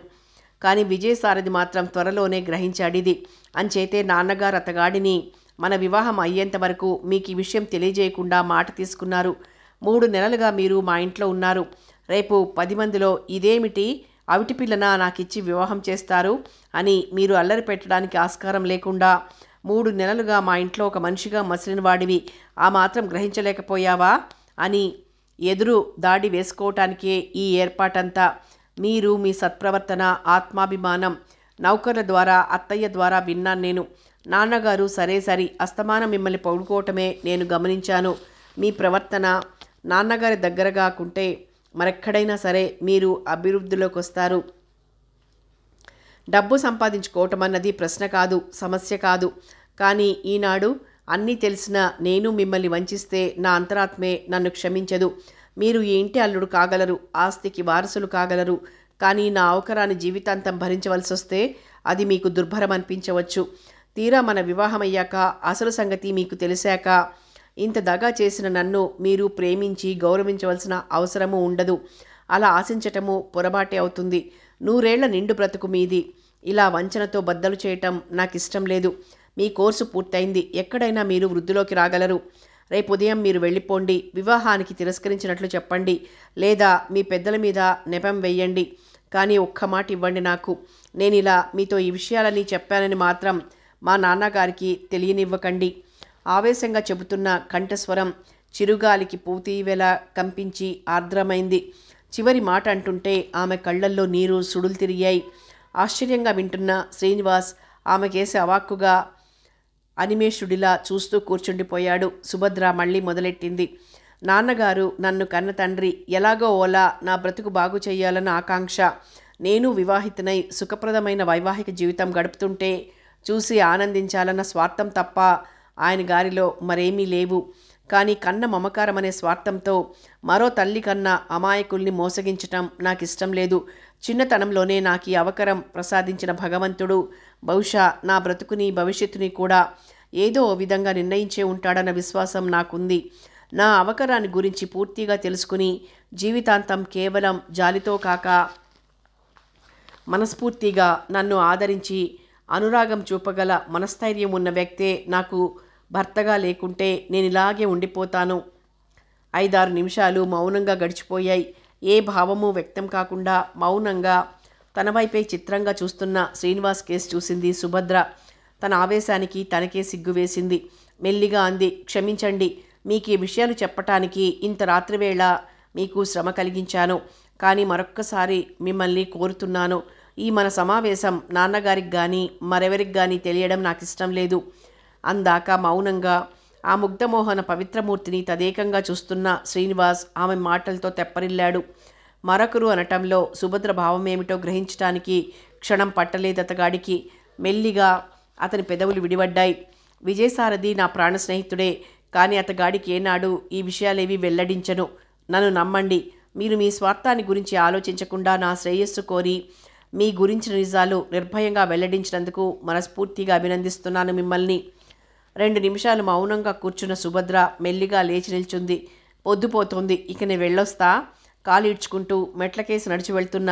కానీ విజయసారథి మాత్రం త్వరలోనే గ్రహించాడిది. అంచేతే నాన్నగారు అతగాడిని మన వివాహం అయ్యేంత వరకు మీకు ఈ విషయం తెలియజేయకుండా మాట తీసుకున్నారు. 3 నెలలుగా మీరు మా ఇంట్లో ఉన్నారు. రేపు 10 మందిలో ఇదేమిటి అవిటి పిల్లన నాకిచ్చి వివాహం చేస్తారు అని మీరు అల్లరి పెట్టడానికి ఆస్కారం లేకుండా 3 నెలలుగా మా ఇంట్లో ఒక మనిషిగా మసిలిన వాడివి ఆ మాత్రం గ్రహించలేకపోయావా అని ఎదురు దాడి వేసుకోవటానికే ఈ ఏర్పాటంతా. మీరు మీ సత్ప్రవర్తన, ఆత్మాభిమానం నౌకర్ల ద్వారా, అత్తయ్య ద్వారా విన్నాను నేను. నాన్నగారు సరే అస్తమానం మిమ్మల్ని పొగుడుకోవటమే నేను గమనించాను. మీ ప్రవర్తన నాన్నగారి దగ్గరగా కుంటే మరెక్కడైనా సరే మీరు అభివృద్ధిలోకి వస్తారు. డబ్బు సంపాదించుకోవటం అన్నది ప్రశ్న కాదు, సమస్య కాదు. కానీ ఈనాడు అన్నీ తెలిసిన నేను మిమ్మల్ని వంచిస్తే నా అంతరాత్మే నన్ను క్షమించదు. మీరు ఈ ఇంటి అల్లుడు కాగలరు, ఆస్తికి వారసులు కాగలరు. కానీ నా అవకరాన్ని జీవితాంతం భరించవలసి వస్తే అది మీకు దుర్భరం అనిపించవచ్చు. తీరా మన వివాహమయ్యాక అసలు సంగతి మీకు తెలిసాక ఇంత దగా చేసిన నన్ను మీరు ప్రేమించి గౌరవించవలసిన అవసరము ఉండదు. అలా ఆశించటము పొరపాటే అవుతుంది. 100 ఏళ్ల నిండు బ్రతుకు మీది. ఇలా వంచనతో బద్దలు చేయటం నాకిష్టం లేదు. మీ కోర్సు పూర్తయింది. ఎక్కడైనా మీరు వృద్ధిలోకి రాగలరు. రేపు ఉదయం మీరు వెళ్ళిపోండి. వివాహానికి తిరస్కరించినట్లు చెప్పండి. లేదా మీ పెద్దల మీద నెపం వెయ్యండి. కానీ ఒక్క మాట ఇవ్వండి నాకు. నేను ఇలా మీతో ఈ విషయాలన్నీ చెప్పానని మాత్రం మా నాన్నగారికి తెలియనివ్వకండి. ఆవేశంగా చెబుతున్న కంఠస్వరం చిరుగాలికి పూతీవెలా కంపించి ఆర్ద్రమైంది. చివరి మాట అంటుంటే ఆమె కళ్ళల్లో నీరు సుడులు తిరిగాయి. ఆశ్చర్యంగా వింటున్న శ్రీనివాస్ ఆమెకేసి అవాక్కుగా అనిమేషుడిలా చూస్తూ కూర్చుండిపోయాడు. సుభద్ర మళ్ళీ మొదలెట్టింది. నాన్నగారు నన్ను కన్న తండ్రి. ఎలాగో ఓలా నా బ్రతుకు బాగు చేయాలన్న ఆకాంక్ష. నేను వివాహితనై సుఖప్రదమైన వైవాహిక జీవితం గడుపుతుంటే చూసి ఆనందించాలన్న స్వార్థం తప్ప ఆయన గారిలో మరేమీ లేవు. కానీ కన్న మమకారం అనే స్వార్థంతో మరో తల్లి కన్న అమాయకుల్ని మోసగించటం నాకిష్టం లేదు. చిన్నతనంలోనే నాకు ఈ అవకరం ప్రసాదించిన భగవంతుడు బహుశా నా బ్రతుకుని భవిష్యత్తుని కూడా ఏదో ఓ విధంగా నిర్ణయించే ఉంటాడన్న విశ్వాసం నాకుంది. నా అవకరాన్ని గురించి పూర్తిగా తెలుసుకుని జీవితాంతం కేవలం జాలితో కాక మనస్ఫూర్తిగా నన్ను ఆదరించి అనురాగం చూపగల మనస్థైర్యం ఉన్న వ్యక్తే నాకు భర్తగా లేకుంటే నేను ఇలాగే ఉండిపోతాను. 5-6 నిమిషాలు మౌనంగా గడిచిపోయాయి. ఏ భావము వ్యక్తం కాకుండా మౌనంగా తన వైపే చిత్రంగా చూస్తున్న శ్రీనివాస్ కేసు చూసింది సుభద్ర. తన ఆవేశానికి తనకే సిగ్గు వేసింది. మెల్లిగా అంది, క్షమించండి, మీకు ఈ విషయాలు చెప్పటానికి ఇంత రాత్రివేళ మీకు శ్రమ కలిగించాను. కానీ మరొక్కసారి మిమ్మల్ని కోరుతున్నాను. ఈ మన సమావేశం నాన్నగారికి కానీ మరెవరికి కానీ తెలియడం నాకు ఇష్టం లేదు. అందాక మౌనంగా ఆ ముగ్ధమోహన పవిత్రమూర్తిని తదేకంగా చూస్తున్న శ్రీనివాస్ ఆమె మాటలతో తెప్పరిల్లాడు. మరొకరు అనటంలో సుభద్ర భావమేమిటో గ్రహించటానికి క్షణం పట్టలేదతగాడికి. మెల్లిగా అతని పెదవులు విడివడ్డాయి. విజయసారథి నా ప్రాణ స్నేహితుడే. కానీ అతగాడికి ఏనాడు ఈ విషయాలేవి వెల్లడించను. నన్ను నమ్మండి. మీరు మీ స్వార్థాన్ని గురించి ఆలోచించకుండా నా శ్రేయస్సు కోరి మీ గురించిన నిజాలు నిర్భయంగా వెల్లడించినందుకు మనస్ఫూర్తిగా అభినందిస్తున్నాను మిమ్మల్ని. 2 నిమిషాలు మౌనంగా కూర్చున్న సుభద్ర మెల్లిగా లేచి నిల్చుంది. పొద్దుపోతోంది, ఇక నేను వెళ్ళొస్తా. కాలు ఈడ్చుకుంటూ మెట్లకేసి నడిచి వెళ్తున్న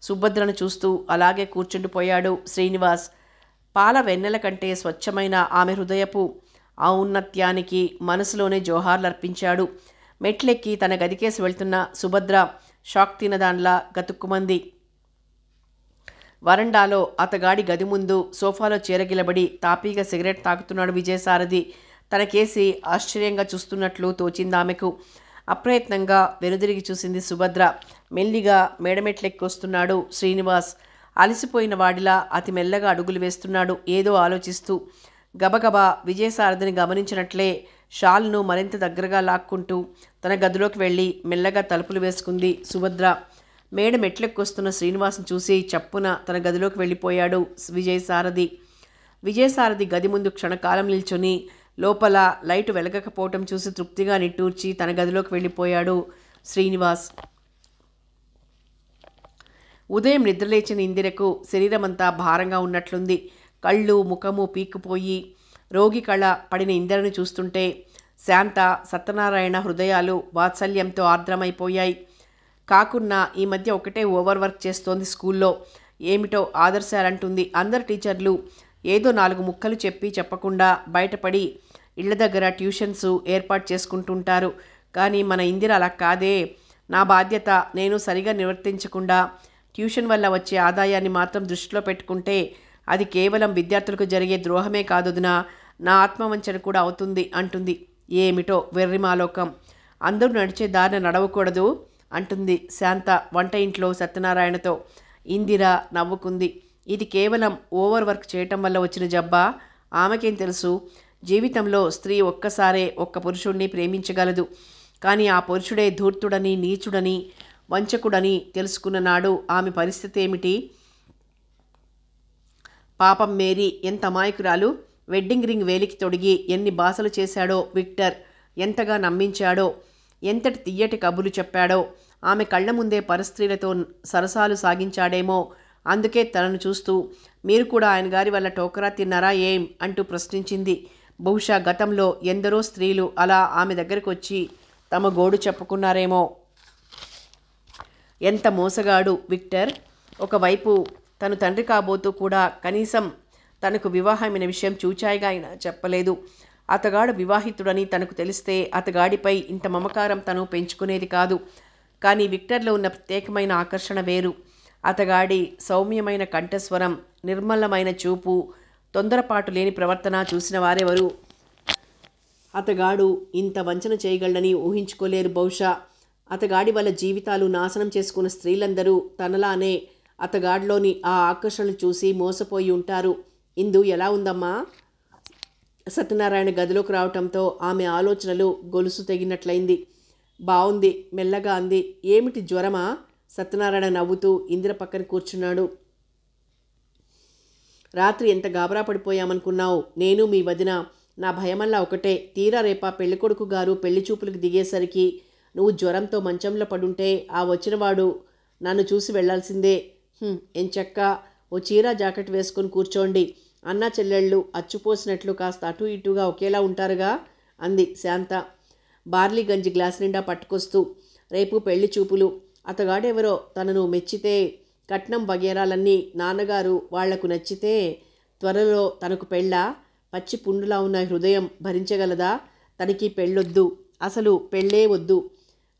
సుభద్రను చూస్తూ అలాగే కూర్చుండిపోయాడు శ్రీనివాస్. పాల వెన్నెల కంటే స్వచ్ఛమైన ఆమె హృదయపు ఔన్నత్యానికి మనసులోనే జోహార్లర్పించాడు. మెట్లెక్కి తన గదికేసి వెళ్తున్న సుభద్ర షాక్ తినదాన్లా గతుక్కుమంది. వరండాలో అతగాడి గది ముందు సోఫాలో చేరగిలబడి తాపీగా సిగరెట్ తాగుతున్నాడు విజయసారథి. తనకేసి ఆశ్చర్యంగా చూస్తున్నట్లు తోచిందామెకు. అప్రయత్నంగా వెనుదిరిగి చూసింది సుభద్ర. మెల్లిగా మేడమెట్లెక్కొస్తున్నాడు శ్రీనివాస్. అలసిపోయిన వాడిలా అతి మెల్లగా అడుగులు వేస్తున్నాడు, ఏదో ఆలోచిస్తూ. గబగబా విజయసారథిని గమనించినట్లే షాల్ను మరింత దగ్గరగా లాక్కుంటూ తన గదిలోకి వెళ్ళి మెల్లగా తలుపులు వేసుకుంది సుభద్ర. మేడ మెట్లెక్కొస్తున్న శ్రీనివాస్ను చూసి చప్పున తన గదిలోకి వెళ్ళిపోయాడు విజయసారథి. విజయసారథి గది ముందు క్షణకాలం నిల్చొని లోపల లైటు వెలగకపోవటం చూసి తృప్తిగా నిట్టూర్చి తన గదిలోకి వెళ్ళిపోయాడు శ్రీనివాస్. ఉదయం నిద్రలేచిన ఇందిరకు శరీరమంతా భారంగా ఉన్నట్లుంది. కళ్ళు ముఖము పీక్కుపోయి రోగి కళ పడిన ఇందిరను చూస్తుంటే శాంత సత్యనారాయణ హృదయాలు వాత్సల్యంతో ఆర్ద్రమైపోయాయి. కాకున్నా ఈ మధ్య ఒకటే ఓవర్ వర్క్ చేస్తోంది స్కూల్లో. ఏమిటో ఆదర్శాలంటుంది. అందరు టీచర్లు ఏదో 4 ముక్కలు చెప్పి చెప్పకుండా బయటపడి ఇళ్ల దగ్గర ట్యూషన్స్ ఏర్పాటు చేసుకుంటుంటారు. కానీ మన ఇందిర అలా కాదే. నా బాధ్యత నేను సరిగా నిర్వర్తించకుండా ట్యూషన్ వల్ల వచ్చే ఆదాయాన్ని మాత్రం దృష్టిలో పెట్టుకుంటే అది కేవలం విద్యార్థులకు జరిగే ద్రోహమే కాదొదినా, నా ఆత్మవంచన కూడా అవుతుంది అంటుంది. ఏమిటో వెర్రిమాలోకం. అందరూ నడిచే దారిన నడవకూడదు అంటుంది శాంత వంట ఇంట్లో సత్యనారాయణతో. ఇందిర నవ్వుకుంది. ఇది కేవలం ఓవర్ వర్క్ చేయటం వల్ల వచ్చిన జబ్బా? ఆమెకేం తెలుసు? జీవితంలో స్త్రీ ఒక్కసారే ఒక్క పురుషుడిని ప్రేమించగలదు. కానీ ఆ పురుషుడే ధూర్తుడని, నీచుడని, వంచకుడని తెలుసుకున్న నాడు ఆమె పరిస్థితి ఏమిటి? పాపం మేరీ ఎంత అమాయకురాలు. వెడ్డింగ్ రింగ్ వేలికి తొడిగి ఎన్ని బాసలు చేశాడో విక్టర్. ఎంతగా నమ్మించాడో, ఎంతటి తియ్యటి కబుర్లు చెప్పాడో. ఆమె కళ్ళ ముందే పరస్త్రీలతో సరసాలు సాగించాడేమో. అందుకే తనను చూస్తూ మీరు కూడా ఆయన గారి వల్ల టోకరా తిన్నారా ఏం అంటూ ప్రశ్నించింది. బహుశా గతంలో ఎందరో స్త్రీలు అలా ఆమె దగ్గరకు వచ్చి తమ గోడు చెప్పుకున్నారేమో. ఎంత మోసగాడు విక్టర్. ఒకవైపు తను తండ్రి కాబోతూ కూడా కనీసం తనకు వివాహమైన విషయం చూచాయిగా అయినా చెప్పలేదు. అతగాడు వివాహితుడని తనకు తెలిస్తే అతగాడిపై ఇంత మమకారం తను పెంచుకునేది కాదు. కానీ విక్టర్లో ఉన్న ప్రత్యేకమైన ఆకర్షణ వేరు. అతగాడి సౌమ్యమైన కంఠస్వరం, నిర్మలమైన చూపు, తొందరపాటు లేని ప్రవర్తన చూసిన వారెవరు అతగాడు ఇంత వంచన చేయగలడని ఊహించుకోలేరు. బహుశా అతగాడి వల్ల జీవితాలు నాశనం చేసుకున్న స్త్రీలందరూ తనలానే అతగాడిలోని ఆ ఆకర్షణలు చూసి మోసపోయి ఉంటారు. ఇందు ఎలా ఉందమ్మా? సత్యనారాయణ గదిలోకి రావటంతో ఆమె ఆలోచనలు గొలుసు తెగినట్లయింది. బావుంది మెల్లగా అంది. ఏమిటి జ్వరమా? సత్యనారాయణ నవ్వుతూ ఇందిర పక్కన కూర్చున్నాడు. రాత్రి ఎంత గాబరా పడిపోయామనుకున్నావు? నేను మీ వదిన. నా భయమల్లా ఒకటే, తీరా రేపా పెళ్ళికొడుకు గారు పెళ్లి చూపులకు దిగేసరికి నువ్వు జ్వరంతో మంచంలో పడుంటే ఆ వచ్చినవాడు నన్ను చూసి వెళ్లాల్సిందే. ఎంచక్క ఓ చీర జాకెట్ వేసుకొని కూర్చోండి. అన్నా చెల్లెళ్ళు అచ్చుపోసినట్లు కాస్త అటు ఇటుగా ఒకేలా ఉంటారుగా అంది శాంత బార్లీ గంజి గ్లాస్ నిండా పట్టుకొస్తూ. రేపు పెళ్లి చూపులు. అతగాడెవరో తనను మెచ్చితే కట్నం వగేరాలన్నీ నాన్నగారు వాళ్లకు నచ్చితే త్వరలో తనకు పెళ్ళా? పచ్చి పుండులా ఉన్న హృదయం భరించగలదా? తనకి పెళ్ళొద్దు, అసలు పెళ్ళే వద్దు.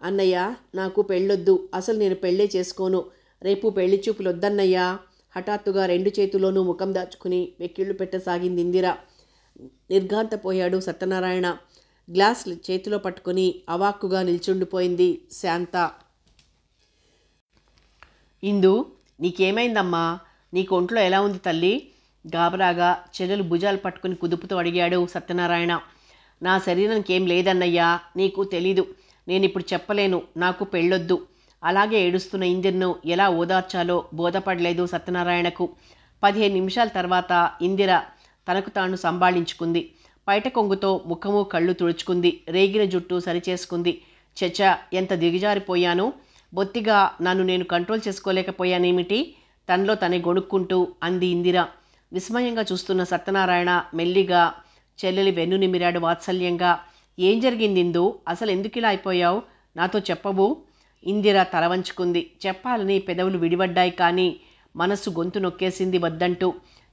అన్నయ్య నాకు పెళ్ళొద్దు, అసలు నేను పెళ్ళే చేసుకోను. రేపు పెళ్లి చూపులు వద్దన్నయ్యా. హఠాత్తుగా రెండు చేతుల్లోనూ ముఖం దాచుకుని వెక్కిళ్ళు పెట్టసాగింది ఇందిర. నిర్ఘాంతపోయాడు సత్యనారాయణ. గ్లాస్ చేతిలో పట్టుకుని అవాక్కుగా నిల్చుండిపోయింది శాంత. ఇందు, నీకేమైందమ్మా? నీకు ఒంట్లో ఎలా ఉంది తల్లి? గాబరాగా చెల్లెలు భుజాలు పట్టుకుని కుదుపుతూ అడిగాడు సత్యనారాయణ. నా శరీరానికేం లేదన్నయ్యా, నీకు తెలీదు. నేనిప్పుడు చెప్పలేను. నాకు పెళ్ళొద్దు. అలాగే ఏడుస్తున్న ఇందిరను ఎలా ఓదార్చాలో బోధపడలేదు సత్యనారాయణకు. 15 నిమిషాల తర్వాత ఇందిర తనకు తాను సంభాళించుకుంది. పైట కొంగుతో ముఖము కళ్ళు తుడుచుకుంది. రేగిన జుట్టు సరిచేసుకుంది. చచ, ఎంత దిగజారిపోయాను! బొత్తిగా నన్ను నేను కంట్రోల్ చేసుకోలేకపోయానేమిటి? తనలో తనే గొణుక్కుంటూ అంది ఇందిర. విస్మయంగా చూస్తున్న సత్యనారాయణ మెల్లిగా చెల్లెలి వెన్ను నిమిరాడు వాత్సల్యంగా. ఏం జరిగింది ఇందు? అసలు ఎందుకు ఇలా అయిపోయావు? నాతో చెప్పవు? ఇందిర తల వంచుకుంది. చెప్పాలని పెదవులు విడిపడ్డాయి, కానీ మనస్సు గొంతు నొక్కేసింది వద్దంటూ.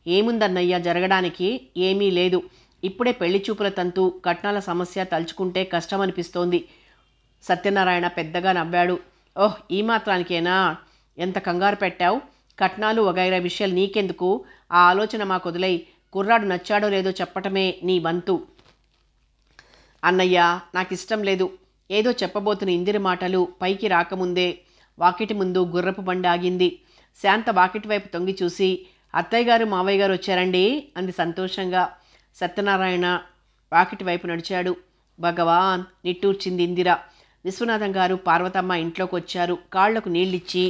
ఏముందన్నయ్య జరగడానికి? ఏమీ లేదు. ఇప్పుడే పెళ్లి చూపుల తంతు, కట్నాల సమస్య తలుచుకుంటే కష్టమనిపిస్తోంది. సత్యనారాయణ పెద్దగా నవ్వాడు. ఓహ్, ఈ మాత్రానికేనా? ఎంత కంగారు పెట్టావు? కట్నాలు వగైరా విషయాలు నీకెందుకు? ఆ ఆలోచన మాకు వదిలై, కుర్రాడు నచ్చాడో లేదో చెప్పటమే నీ వంతు. అన్నయ్య, నాకిష్టం లేదు. ఏదో చెప్పబోతున్న ఇందిరి మాటలు పైకి రాకముందే వాకిటి ముందు గుర్రపు బండి ఆగింది. శాంత వాకిటి వైపు తొంగి చూసి, అత్తయ్య గారు మావయ్య గారు వచ్చారండి అంది సంతోషంగా. సత్యనారాయణ వాకిటి వైపు నడిచాడు. భగవాన్, నిట్టూర్చింది ఇందిర. విశ్వనాథం గారు పార్వతమ్మ ఇంట్లోకి వచ్చారు. కాళ్లకు నీళ్ళిచ్చి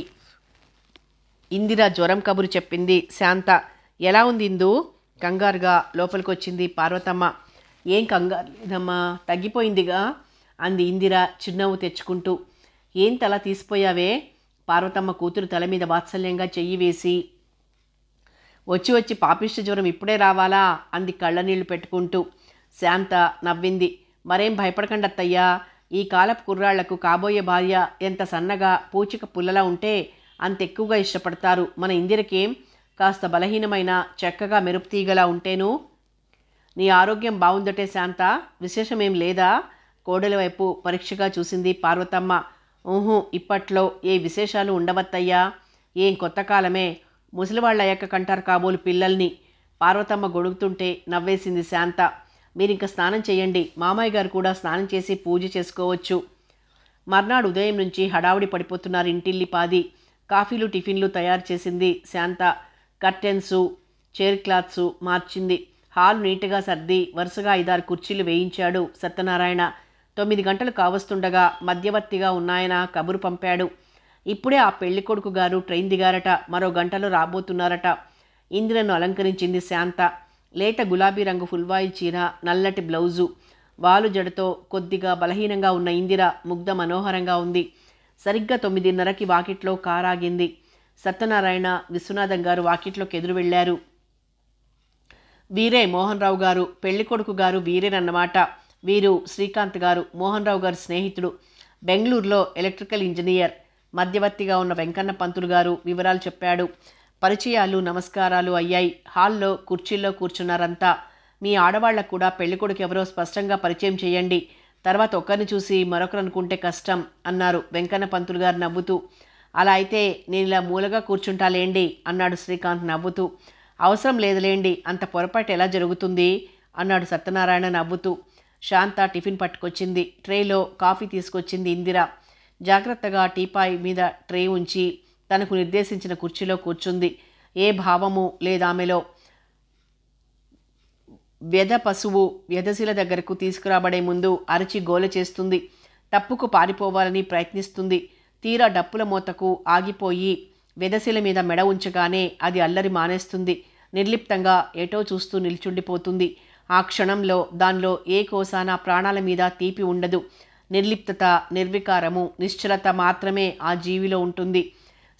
ఇందిర జ్వరం కబురు చెప్పింది శాంత. ఎలా ఉంది ఇందు? కంగారుగా లోపలికొచ్చింది పార్వతమ్మ. ఏం కంగారు లేదమ్మా, తగ్గిపోయిందిగా అంది ఇందిర చిరునవ్వు తెచ్చుకుంటూ. ఏం తల తీసిపోయావే? పార్వతమ్మ కూతురు తల మీద వాత్సల్యంగా చెయ్యి వేసి, వచ్చి వచ్చి పాపిష్టి జ్వరం ఇప్పుడే రావాలా అంది కళ్ళనీళ్లు పెట్టుకుంటూ. శాంత నవ్వింది. మరేం భయపడకండి అత్తయ్యా. ఈ కాలపు కుర్రాళ్లకు కాబోయే భార్య ఎంత సన్నగా పూచిక పుల్లలా ఉంటే అంత ఎక్కువగా ఇష్టపడతారు. మన ఇందిరకేం కాస్త బలహీనమైన చక్కగా మెరుపుతీగలా ఉంటేను. నీ ఆరోగ్యం బాగుందటే శాంత, విశేషమేం లేదా? కోడలి వైపు పరీక్షగా చూసింది పార్వతమ్మ. ఇప్పట్లో ఏ విశేషాలు ఉండవత్తయ్యా. ఏం కొత్త కాలమే, ముసలివాళ్ళయ్యాక కంటారు కాబోలు పిల్లల్ని. పార్వతమ్మ గొడుగుతుంటే నవ్వేసింది శాంత. మీరింక స్నానం చేయండి. మామయ్య గారు కూడా స్నానం చేసి పూజ చేసుకోవచ్చు. మర్నాడు ఉదయం నుంచి హడావుడి పడిపోతున్నారు ఇంటిల్లిపాది. కాఫీలు టిఫిన్లు తయారు చేసింది శాంత. కర్టెన్సు, చైర్ క్లాత్సు మార్చింది. హాల్ నీట్గా సర్ది వరుసగా 5-6 కుర్చీలు వేయించాడు సత్యనారాయణ. 9 గంటలు కావస్తుండగా మధ్యవర్తిగా ఉన్నాయన కబురు పంపాడు. ఇప్పుడే ఆ పెళ్లి కొడుకు గారు ట్రైన్ దిగారట, మరో గంటలో రాబోతున్నారట. ఇందిరను అలంకరించింది శాంత. లేత గులాబీ రంగు ఫుల్వాయిల్ చీర, నల్లటి బ్లౌజు, వాలు జడతో కొద్దిగా బలహీనంగా ఉన్న ఇందిర ముగ్ధ మనోహరంగా ఉంది. సరిగ్గా 9:30కి వాకిట్లో కారాగింది. సత్యనారాయణ, విశ్వనాథం గారు వాకిట్లోకి ఎదురు వెళ్లారు. వీరే మోహన్ రావు గారు, పెళ్లి కొడుకు గారు వీరేనన్నమాట. వీరు శ్రీకాంత్ గారు, మోహన్ రావు గారి స్నేహితుడు. బెంగళూరులో ఎలక్ట్రికల్ ఇంజనీర్. మధ్యవర్తిగా ఉన్న వెంకన్న పంతులు గారు వివరాలు చెప్పాడు. పరిచయాలు, నమస్కారాలు అయ్యాయి. హాల్లో కుర్చీల్లో కూర్చున్నారంతా. మీ ఆడవాళ్లకు కూడా పెళ్ళికొడుకు ఎవరో స్పష్టంగా పరిచయం చేయండి. తర్వాత ఒకరిని చూసి మరొకరు అనుకుంటే కష్టం అన్నారు వెంకన్న పంతులు గారు నవ్వుతూ. అలా అయితే నేను ఇలా మూలగా కూర్చుంటాలేండి అన్నాడు శ్రీకాంత్ నవ్వుతూ. అవసరం లేదులేండి, అంత పొరపాటు ఎలా జరుగుతుంది అన్నాడు సత్యనారాయణ నవ్వుతూ. శాంత టిఫిన్ పట్టుకొచ్చింది. ట్రేలో కాఫీ తీసుకొచ్చింది ఇందిర. జాగ్రత్తగా టీపాయ్ మీద ట్రే ఉంచి తనకు నిర్దేశించిన కుర్చీలో కూర్చుంది. ఏ భావము లేదామెలో. వ్యధ పశువు వ్యధశిల దగ్గరకు తీసుకురాబడే ముందు అరచి గోల చేస్తుంది. తప్పుకు పారిపోవాలని ప్రయత్నిస్తుంది. తీరా డప్పుల మోతకు ఆగిపోయి వ్యధశిల మీద మెడ ఉంచగానే అది అల్లరి మానేస్తుంది. నిర్లిప్తంగా ఏటో చూస్తూ నిల్చుండిపోతుంది. ఆ క్షణంలో దానిలో ఏ కోసాన ప్రాణాల మీద తీపి ఉండదు. నిర్లిప్తత, నిర్వికారము, నిశ్చలత మాత్రమే ఆ జీవిలో ఉంటుంది.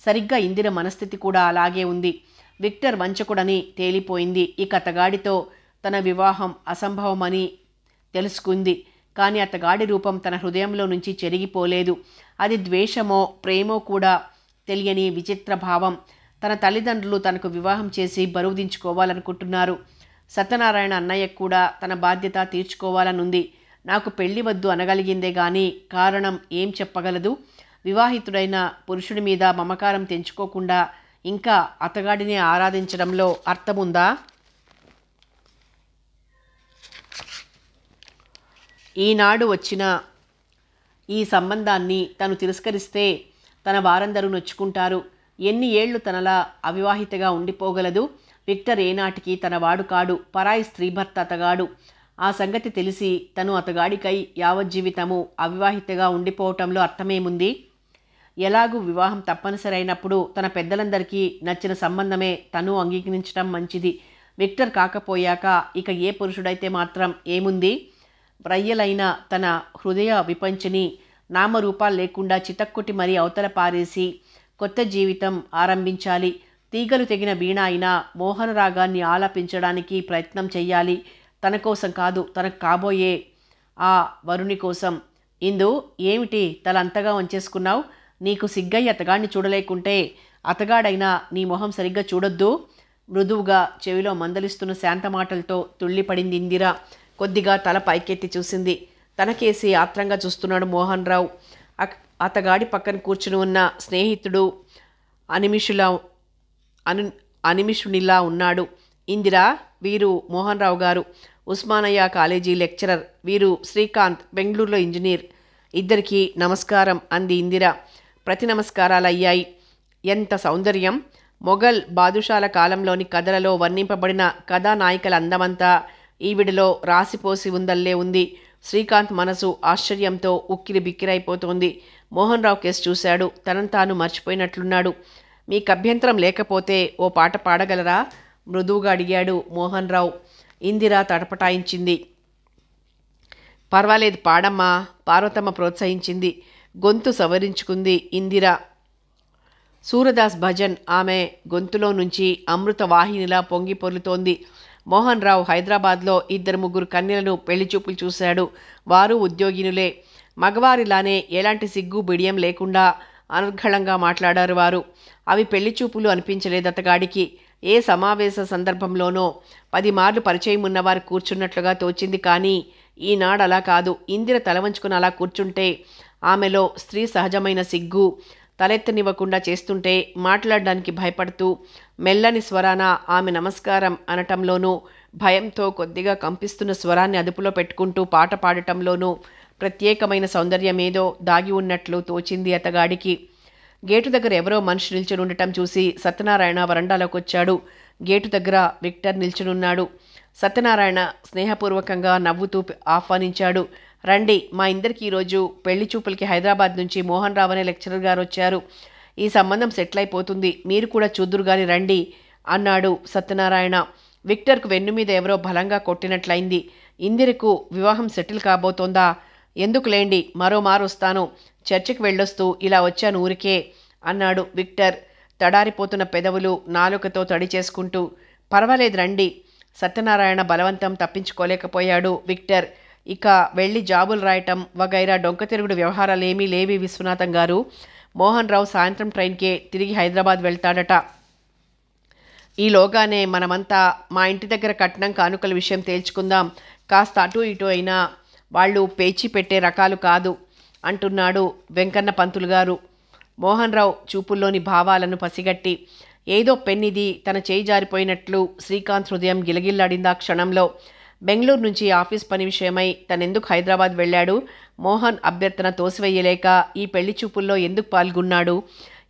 సరిగ్గా ఇందిర మనస్థితి కూడా అలాగే ఉంది. విక్టర్ వంచకుడని తేలిపోయింది. ఇక అతగాడితో తన వివాహం అసంభవమని తెలుసుకుంది. కానీ అతగాడి రూపం తన హృదయంలో నుంచి చెరిగిపోలేదు. అది ద్వేషమో ప్రేమో కూడా తెలియని విచిత్ర భావం. తన తల్లిదండ్రులు తనకు వివాహం చేసి బరువు దించుకోవాలనుకుంటున్నారు. సత్యనారాయణ అన్నయ్య కూడా తన బాధ్యత తీర్చుకోవాలనుంది. నాకు పెళ్లి వద్దు అనగలిగిందే గాని కారణం ఏం చెప్పగలదు? వివాహితుడైన పురుషుడి మీద మమకారం తెంచుకోకుండా ఇంకా అతగాడిని ఆరాధించడంలో అర్థముందా? ఈనాడు వచ్చిన ఈ సంబంధాన్ని తను తిరస్కరిస్తే తన వారందరూ నొచ్చుకుంటారు. ఎన్ని ఏళ్లు తనలా అవివాహితగా ఉండిపోగలదు? విక్టర్ ఏనాటికి తన వాడు కాడు. పరాయి స్త్రీ భర్త అతగాడు. ఆ సంగతి తెలిసి తను అతగాడికై యావజ్జీవితము అవివాహితగా ఉండిపోవటంలో అర్థమేముంది? ఎలాగూ వివాహం తప్పనిసరి అయినప్పుడు తన పెద్దలందరికీ నచ్చిన సంబంధమే తను అంగీకరించడం మంచిది. విక్టర్ కాకపోయాక ఇక ఏ పురుషుడైతే మాత్రం ఏముంది? వ్రయ్యలైన తన హృదయ విపంచిని నామరూపాలు లేకుండా చితక్కుటి మరీ అవతల పారేసి కొత్త జీవితం ఆరంభించాలి. తీగలు తెగిన వీణ అయినా మోహన రాగాన్ని ఆలాపించడానికి ప్రయత్నం చెయ్యాలి. తన కోసం కాదు, తనకు కాబోయే ఆ వరుని కోసం. ఇందు, ఏమిటి తల అంతగా వంచేసుకున్నావు? నీకు సిగ్గయ్యి అతగాడిని చూడలేకుంటే అతగాడైనా నీ మొహం సరిగ్గా చూడొద్దు. మృదువుగా చెవిలో మందలిస్తున్న శాంత మాటలతో తుళ్ళిపడింది ఇందిర. కొద్దిగా తల పైకెత్తి చూసింది. తనకేసి ఆత్రంగా చూస్తున్నాడు మోహన్ రావు. అతగాడి పక్కన కూర్చుని ఉన్న స్నేహితుడు అనిమిషునిలా ఉన్నాడు. ఇందిరా, వీరు మోహన్ రావు గారు, ఉస్మానియా కాలేజీ లెక్చరర్. వీరు శ్రీకాంత్, బెంగళూరులో ఇంజనీర్. ఇద్దరికీ నమస్కారం అంది ఇందిర. ప్రతి నమస్కారాలయ్యాయి. ఎంత సౌందర్యం! మొఘల్ బాదుషాల కాలంలోని కథలలో వర్ణింపబడిన కథానాయికల అందమంతా ఈవిడిలో రాసిపోసి ఉందల్లే ఉంది. శ్రీకాంత్ మనసు ఆశ్చర్యంతో ఉక్కిరి బిక్కిరైపోతోంది. మోహన్ రావు కేసు చూశాడు. తనను తాను మర్చిపోయినట్లున్నాడు. మీకు అభ్యంతరం లేకపోతే ఓ పాట పాడగలరా? మృదువుగా అడిగాడు మోహన్ రావు. ఇందిర తటపటాయించింది. పర్వాలేదు, పాడమ్మా, పార్వతమ్మ ప్రోత్సహించింది. గొంతు సవరించుకుంది ఇందిర. సూరదాస్ భజన్ ఆమె గొంతులో నుంచి అమృత వాహినిలా పొంగి పొర్లుతోంది. మోహన్ రావు హైదరాబాద్లో 2-3 కన్యలను పెళ్లిచూపులు చూశాడు. వారు ఉద్యోగినులే. మగవారిలానే ఎలాంటి సిగ్గు బిడియం లేకుండా అనర్గళంగా మాట్లాడారు వారు. అవి పెళ్లిచూపులు అనిపించలేదు అతగాడికి. ఏ సమావేశ సందర్భంలోనో 10 మార్లు పరిచయం ఉన్నవారు కూర్చున్నట్లుగా తోచింది. కానీ ఈనాడు అలా కాదు. ఇందిర తలవంచుకుని అలా కూర్చుంటే ఆమెలో స్త్రీ సహజమైన సిగ్గు తలెత్తనివ్వకుండా చేస్తుంటే మాట్లాడడానికి భయపడుతూ మెల్లని స్వరాన ఆమె నమస్కారం అనటంలోనూ, భయంతో కొద్దిగా కంపిస్తున్న స్వరాన్ని అదుపులో పెట్టుకుంటూ పాట పాడటంలోనూ ప్రత్యేకమైన సౌందర్యమేదో దాగి ఉన్నట్లు తోచింది అతగాడికి. గేటు దగ్గర ఎవరో మనిషి నిల్చుని ఉండటం చూసి సత్యనారాయణ వరండాలోకి వచ్చాడు. గేటు దగ్గర విక్టర్ నిల్చునున్నాడు. సత్యనారాయణ స్నేహపూర్వకంగా నవ్వుతూ ఆహ్వానించాడు. రండి, మా ఇందరికీ ఈరోజు పెళ్లి చూపులకి హైదరాబాద్ నుంచి మోహన్ రావు అనే లెక్చరర్ గారు వచ్చారు. ఈ సంబంధం సెటిల్ అయిపోతుంది. మీరు కూడా చూద్దురు గాని రండి అన్నాడు సత్యనారాయణ. విక్టర్కు వెన్ను మీద ఎవరో బలంగా కొట్టినట్లయింది. ఇందిరకు వివాహం సెటిల్ కాబోతోందా? ఎందుకులేండి, మరోమారు వస్తాను. చర్చికి వెళ్ళొస్తూ ఇలా వచ్చాను ఊరికే అన్నాడు విక్టర్ తడారిపోతున్న పెదవులు నాలుకతో తడి చేసుకుంటూ. పర్వాలేదు రండి. సత్యనారాయణ బలవంతం తప్పించుకోలేకపోయాడు విక్టర్. ఇక వెళ్ళి జాబులు రాయటం వగైరా డొంక తిరుగుడు వ్యవహారాలేమీ లేవి విశ్వనాథం గారు. మోహన్ రావు సాయంత్రం ట్రైన్కే తిరిగి హైదరాబాద్ వెళ్తాడట. ఈలోగానే మనమంతా మా ఇంటి దగ్గర కట్నం కానుకల విషయం తేల్చుకుందాం. కాస్త అటు ఇటు అయినా వాళ్ళు పేచీ పెట్టే రకాలు కాదు అంటున్నాడు వెంకన్న పంతులు గారు. మోహన్ రావు చూపుల్లోని భావాలను పసిగట్టి ఏదో పెన్నిది తన చేయి జారిపోయినట్లు శ్రీకాంత్ హృదయం గిలగిల్లాడిందా క్షణంలో. బెంగళూరు నుంచి ఆఫీస్ పని విషయమై తనెందుకు హైదరాబాద్ వెళ్ళాడు? మోహన్ అభ్యర్థన తోసివేయలేక ఈ పెళ్లి చూపుల్లో ఎందుకు పాల్గొన్నాడు?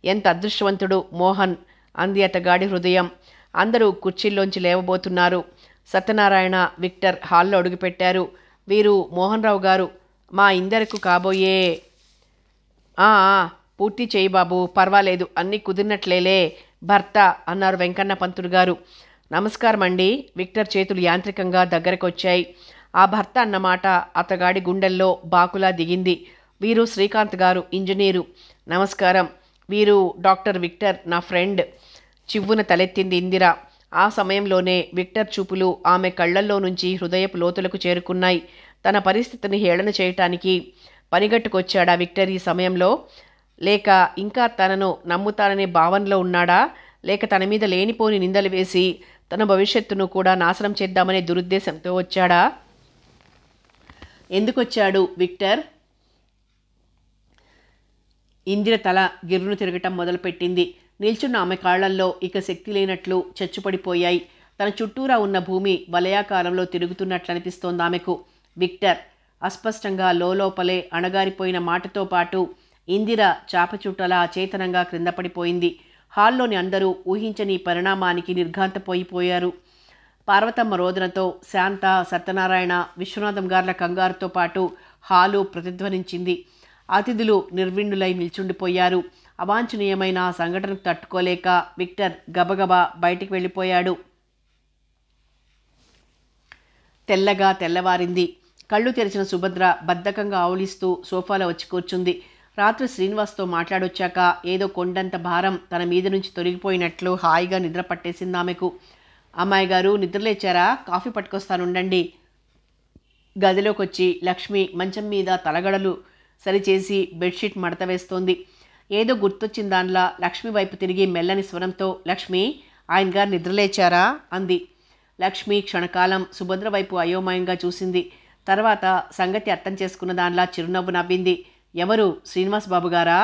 ఎంత అదృష్టవంతుడు మోహన్ అంది అతగాడి హృదయం. అందరూ కుర్చీల్లోంచి లేవబోతున్నారు. సత్యనారాయణ, విక్టర్ హాల్లో అడుగుపెట్టారు. వీరు మోహన్ రావు గారు, మా ఇందరకు కాబోయే. పూర్తి చేయి బాబు, పర్వాలేదు, అన్నీ కుదిరినట్లేలే భర్త అన్నారు వెంకన్న పంతులు గారు. నమస్కారం అండి. విక్టర్ చేతులు యాంత్రికంగా దగ్గరకొచ్చాయి. ఆ భర్త అన్నమాట అతగాడి గుండెల్లో బాకులా దిగింది. వీరు శ్రీకాంత్ గారు, ఇంజనీరు. నమస్కారం. వీరు డాక్టర్ విక్టర్, నా ఫ్రెండ్. చివ్వున తలెత్తింది ఇందిర. ఆ సమయంలోనే విక్టర్ చూపులు ఆమె కళ్లల్లో నుంచి హృదయపు లోతులకు చేరుకున్నాయి. తన పరిస్థితిని హేళన చేయటానికి పనిగట్టుకొచ్చాడా విక్టర్ ఈ సమయంలో? లేక ఇంకా తనను నమ్ముతాననే భావనలో ఉన్నాడా? లేక తన మీద లేనిపోని నిందలు వేసి తన భవిష్యత్తును కూడా నాశనం చేద్దామనే దురుద్దేశంతో వచ్చాడా? ఎందుకొచ్చాడు విక్టర్? ఇందిర తల గిర్రును తిరగటం మొదలుపెట్టింది. నిల్చున్న ఆమె కాళ్లల్లో ఇక శక్తి లేనట్లు చచ్చుపడిపోయాయి. తన చుట్టూరా ఉన్న భూమి వలయాకారంలో తిరుగుతున్నట్లు అనిపిస్తోంది ఆమెకు. విక్టర్ అస్పష్టంగా లోపలే అణగారిపోయిన మాటతో పాటు ఇందిర చాపచుట్టలా అచేతనంగా క్రింద పడిపోయింది. హాల్లోని అందరూ ఊహించని పరిణామానికి నిర్ఘాంతపోయిపోయారు. పార్వతమ్మ రోదనతో శాంత, సత్యనారాయణ, విశ్వనాథం గార్ల కంగారుతో పాటు హాలు ప్రతిధ్వనించింది. అతిథులు నిర్విణ్ణులై నిల్చుండిపోయారు. అవాంఛనీయమైన ఆ సంఘటనకు తట్టుకోలేక విక్టర్ గబగబా బయటికి వెళ్ళిపోయాడు. తెల్లగా తెల్లవారింది. కళ్ళు తెరిచిన సుభద్ర బద్ధకంగా ఆవులిస్తూ సోఫాలో వచ్చి కూర్చుంది. రాత్రి శ్రీనివాస్తో మాట్లాడొచ్చాక ఏదో కొండంత భారం తన మీద నుంచి తొలగిపోయినట్లు హాయిగా నిద్ర పట్టేసింది ఆమెకు. అమ్మాయి గారు నిద్రలేచారా? కాఫీ పట్టుకొస్తానుండండి. గదిలోకొచ్చి లక్ష్మి మంచం మీద తలగడలు సరిచేసి బెడ్షీట్ మడత వేస్తోంది. ఏదో గుర్తొచ్చిన దానిలా లక్ష్మి వైపు తిరిగి మెల్లని స్వరంతో, లక్ష్మి, ఆయన గారు నిద్రలేచారా అంది. లక్ష్మి క్షణకాలం సుభద్ర వైపు అయోమయంగా చూసింది. తర్వాత సంగతి అర్థం చేసుకున్న దానిలా చిరునవ్వు నవ్వింది. ఎవరు? శ్రీనివాస్ బాబు గారా?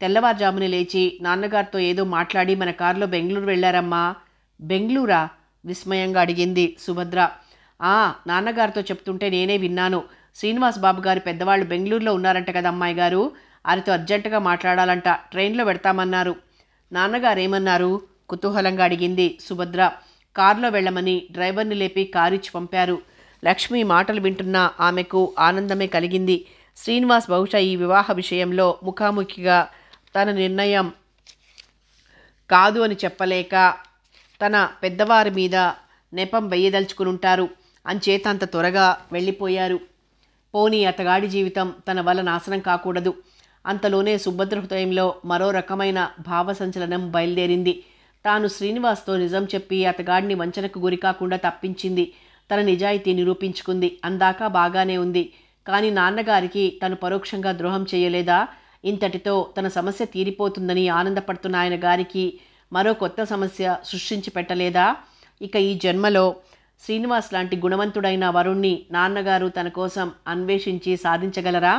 తెల్లవారుజామునే లేచి నాన్నగారితో ఏదో మాట్లాడి మన కారులో బెంగళూరు వెళ్ళారమ్మా. బెంగళూరా? విస్మయంగా అడిగింది సుభద్ర. నాన్నగారితో చెప్తుంటే నేనే విన్నాను. శ్రీనివాస్ బాబు గారి పెద్దవాళ్ళు బెంగళూరులో ఉన్నారంట కదా అమ్మాయి గారు. వారితో అర్జెంటుగా మాట్లాడాలంట. ట్రైన్లో పెడతామన్నారు. నాన్నగారేమన్నారు? కుతూహలంగా అడిగింది సుభద్ర. కారులో వెళ్ళమని డ్రైవర్ని లేపి కారిచ్చి పంపారు. లక్ష్మి మాటలు వింటున్న ఆమెకు ఆనందమే కలిగింది. శ్రీనివాస్ బహుశా ఈ వివాహ విషయంలో ముఖాముఖిగా తన నిర్ణయం కాదు అని చెప్పలేక తన పెద్దవారి మీద నెపం వెయ్యదలుచుకునుంటారు. అంచేత అంత త్వరగా వెళ్ళిపోయారు. పోనీ అతగాడి జీవితం తన వల్ల నాశనం కాకూడదు. అంతలోనే సుభద్ర హృదయంలో మరో రకమైన భావసంచలనం బయలుదేరింది. తాను శ్రీనివాస్తో నిజం చెప్పి అతగాడిని వంచనకు గురికాకుండా తప్పించింది. తన నిజాయితీ నిరూపించుకుంది. అందాకా బాగానే ఉంది. కానీ నాన్నగారికి తను పరోక్షంగా ద్రోహం చేయలేదా? ఇంతటితో తన సమస్య తీరిపోతుందని ఆనందపడుతున్న ఆయన గారికి మరో కొత్త సమస్య సృష్టించి పెట్టలేదా? ఇక ఈ జన్మలో శ్రీనివాస్ లాంటి గుణవంతుడైన వరుణ్ణి నాన్నగారు తన కోసం అన్వేషించి సాధించగలరా?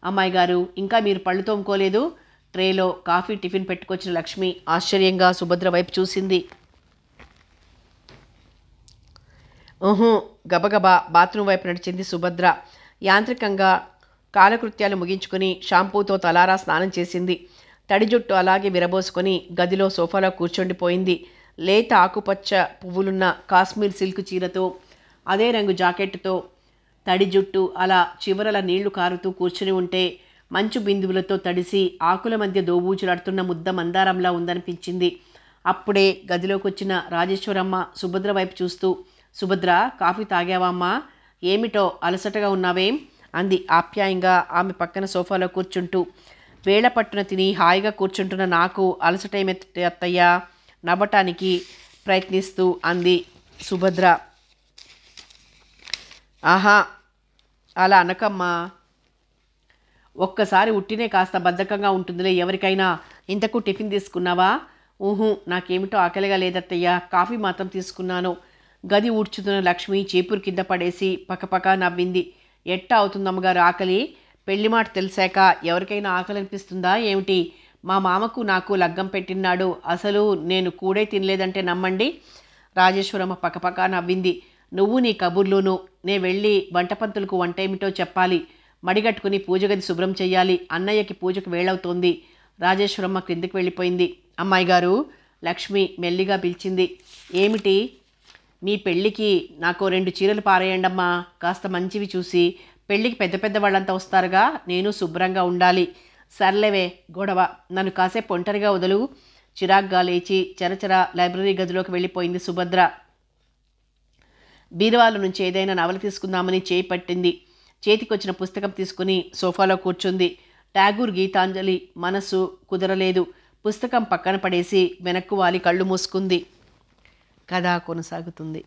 అమ్మాయి గారు, ఇంకా మీరు పళ్ళు తోముకోలేదు? ట్రేలో కాఫీ, టిఫిన్ పెట్టుకొచ్చిన లక్ష్మి ఆశ్చర్యంగా సుభద్ర వైపు చూసింది. గబగబా బాత్రూమ్ వైపు నడిచింది సుభద్ర. యాంత్రికంగా కాలకృత్యాలు ముగించుకుని షాంపూతో తలారా స్నానం చేసింది. తడి జుట్టు అలాగే విరబోసుకొని గదిలో సోఫాలో కూర్చొండిపోయింది. లేత ఆకుపచ్చ పువ్వులున్న కాశ్మీర్ సిల్క్ చీరతో, అదే రంగు జాకెట్తో తడి జుట్టు అలా చివరల నీళ్లు కారుతూ కూర్చుని ఉంటే మంచు బిందువులతో తడిసి ఆకుల మధ్య దోబూచులాడుతున్న ముద్ద మందారంలా ఉందనిపించింది. అప్పుడే గదిలోకి వచ్చిన రాజేశ్వరమ్మ సుభద్ర వైపు చూస్తూ, సుభద్ర, కాఫీ తాగావమ్మా? ఏమిటో అలసటగా ఉన్నావేం అంది ఆప్యాయంగా ఆమె పక్కన సోఫాలో కూర్చుంటూ. వేళ పట్టున తిని హాయిగా కూర్చుంటున్న నాకు అలసటేమెత్తే అత్తయ్యా నవ్వటానికి ప్రయత్నిస్తూ అంది సుభద్ర. ఆహా, అలా అనకమ్మా. ఒక్కసారి ఉట్టినే కాస్త బద్ధకంగా ఉంటుందిలే ఎవరికైనా. ఇంతకు టిఫిన్ తీసుకున్నావా? ఊహు, నాకేమిటో ఆకలిగా లేదత్తయ్య. కాఫీ మాత్రం తీసుకున్నాను. గది ఊడ్చుతున్న లక్ష్మి చీపురు కింద పడేసి పకపక నవ్వింది. ఎట్టా అవుతుందమ్మగారు ఆకలి? పెళ్లి మాట తెలిసాక ఎవరికైనా ఆకలి అనిపిస్తుందా ఏమిటి? మా మామకు నాకు లగ్గం పెట్టినాడు. అసలు నేను కూడే తినలేదంటే నమ్మండి. రాజేశ్వరమ్మ పకపక నవ్వింది. నువ్వు నీ కబుర్లును. నే వెళ్ళి వంటపంతులకు వంటేమిటో చెప్పాలి. మడిగట్టుకుని పూజగది శుభ్రం చెయ్యాలి. అన్నయ్యకి పూజకు వేళవుతోంది. రాజేశ్వరమ్మ క్రిందికి వెళ్ళిపోయింది. అమ్మాయి గారు, లక్ష్మి మెల్లిగా పిలిచింది. ఏమిటి? మీ పెళ్ళికి నాకు 2 చీరలు పారేయండమ్మా, కాస్త మంచివి చూసి. పెళ్ళికి పెద్ద పెద్ద వాళ్ళంతా వస్తారుగా, నేను శుభ్రంగా ఉండాలి. సర్లేవే గొడవ, నన్ను కాసేపు ఒంటరిగా వదులు. చిరాగ్గా లేచి చరచర లైబ్రరీ గదిలోకి వెళ్ళిపోయింది సుభద్ర. బీరువాల నుంచి ఏదైనా నవల తీసుకుందామని చేయి పట్టింది. చేతికొచ్చిన పుస్తకం తీసుకుని సోఫాలో కూర్చుంది. ఠాగూర్ గీతాంజలి. మనసు కుదరలేదు. పుస్తకం పక్కన పడేసి వెనక్కు వాలి కళ్ళు మూసుకుంది. కథ కొనసాగుతుంది.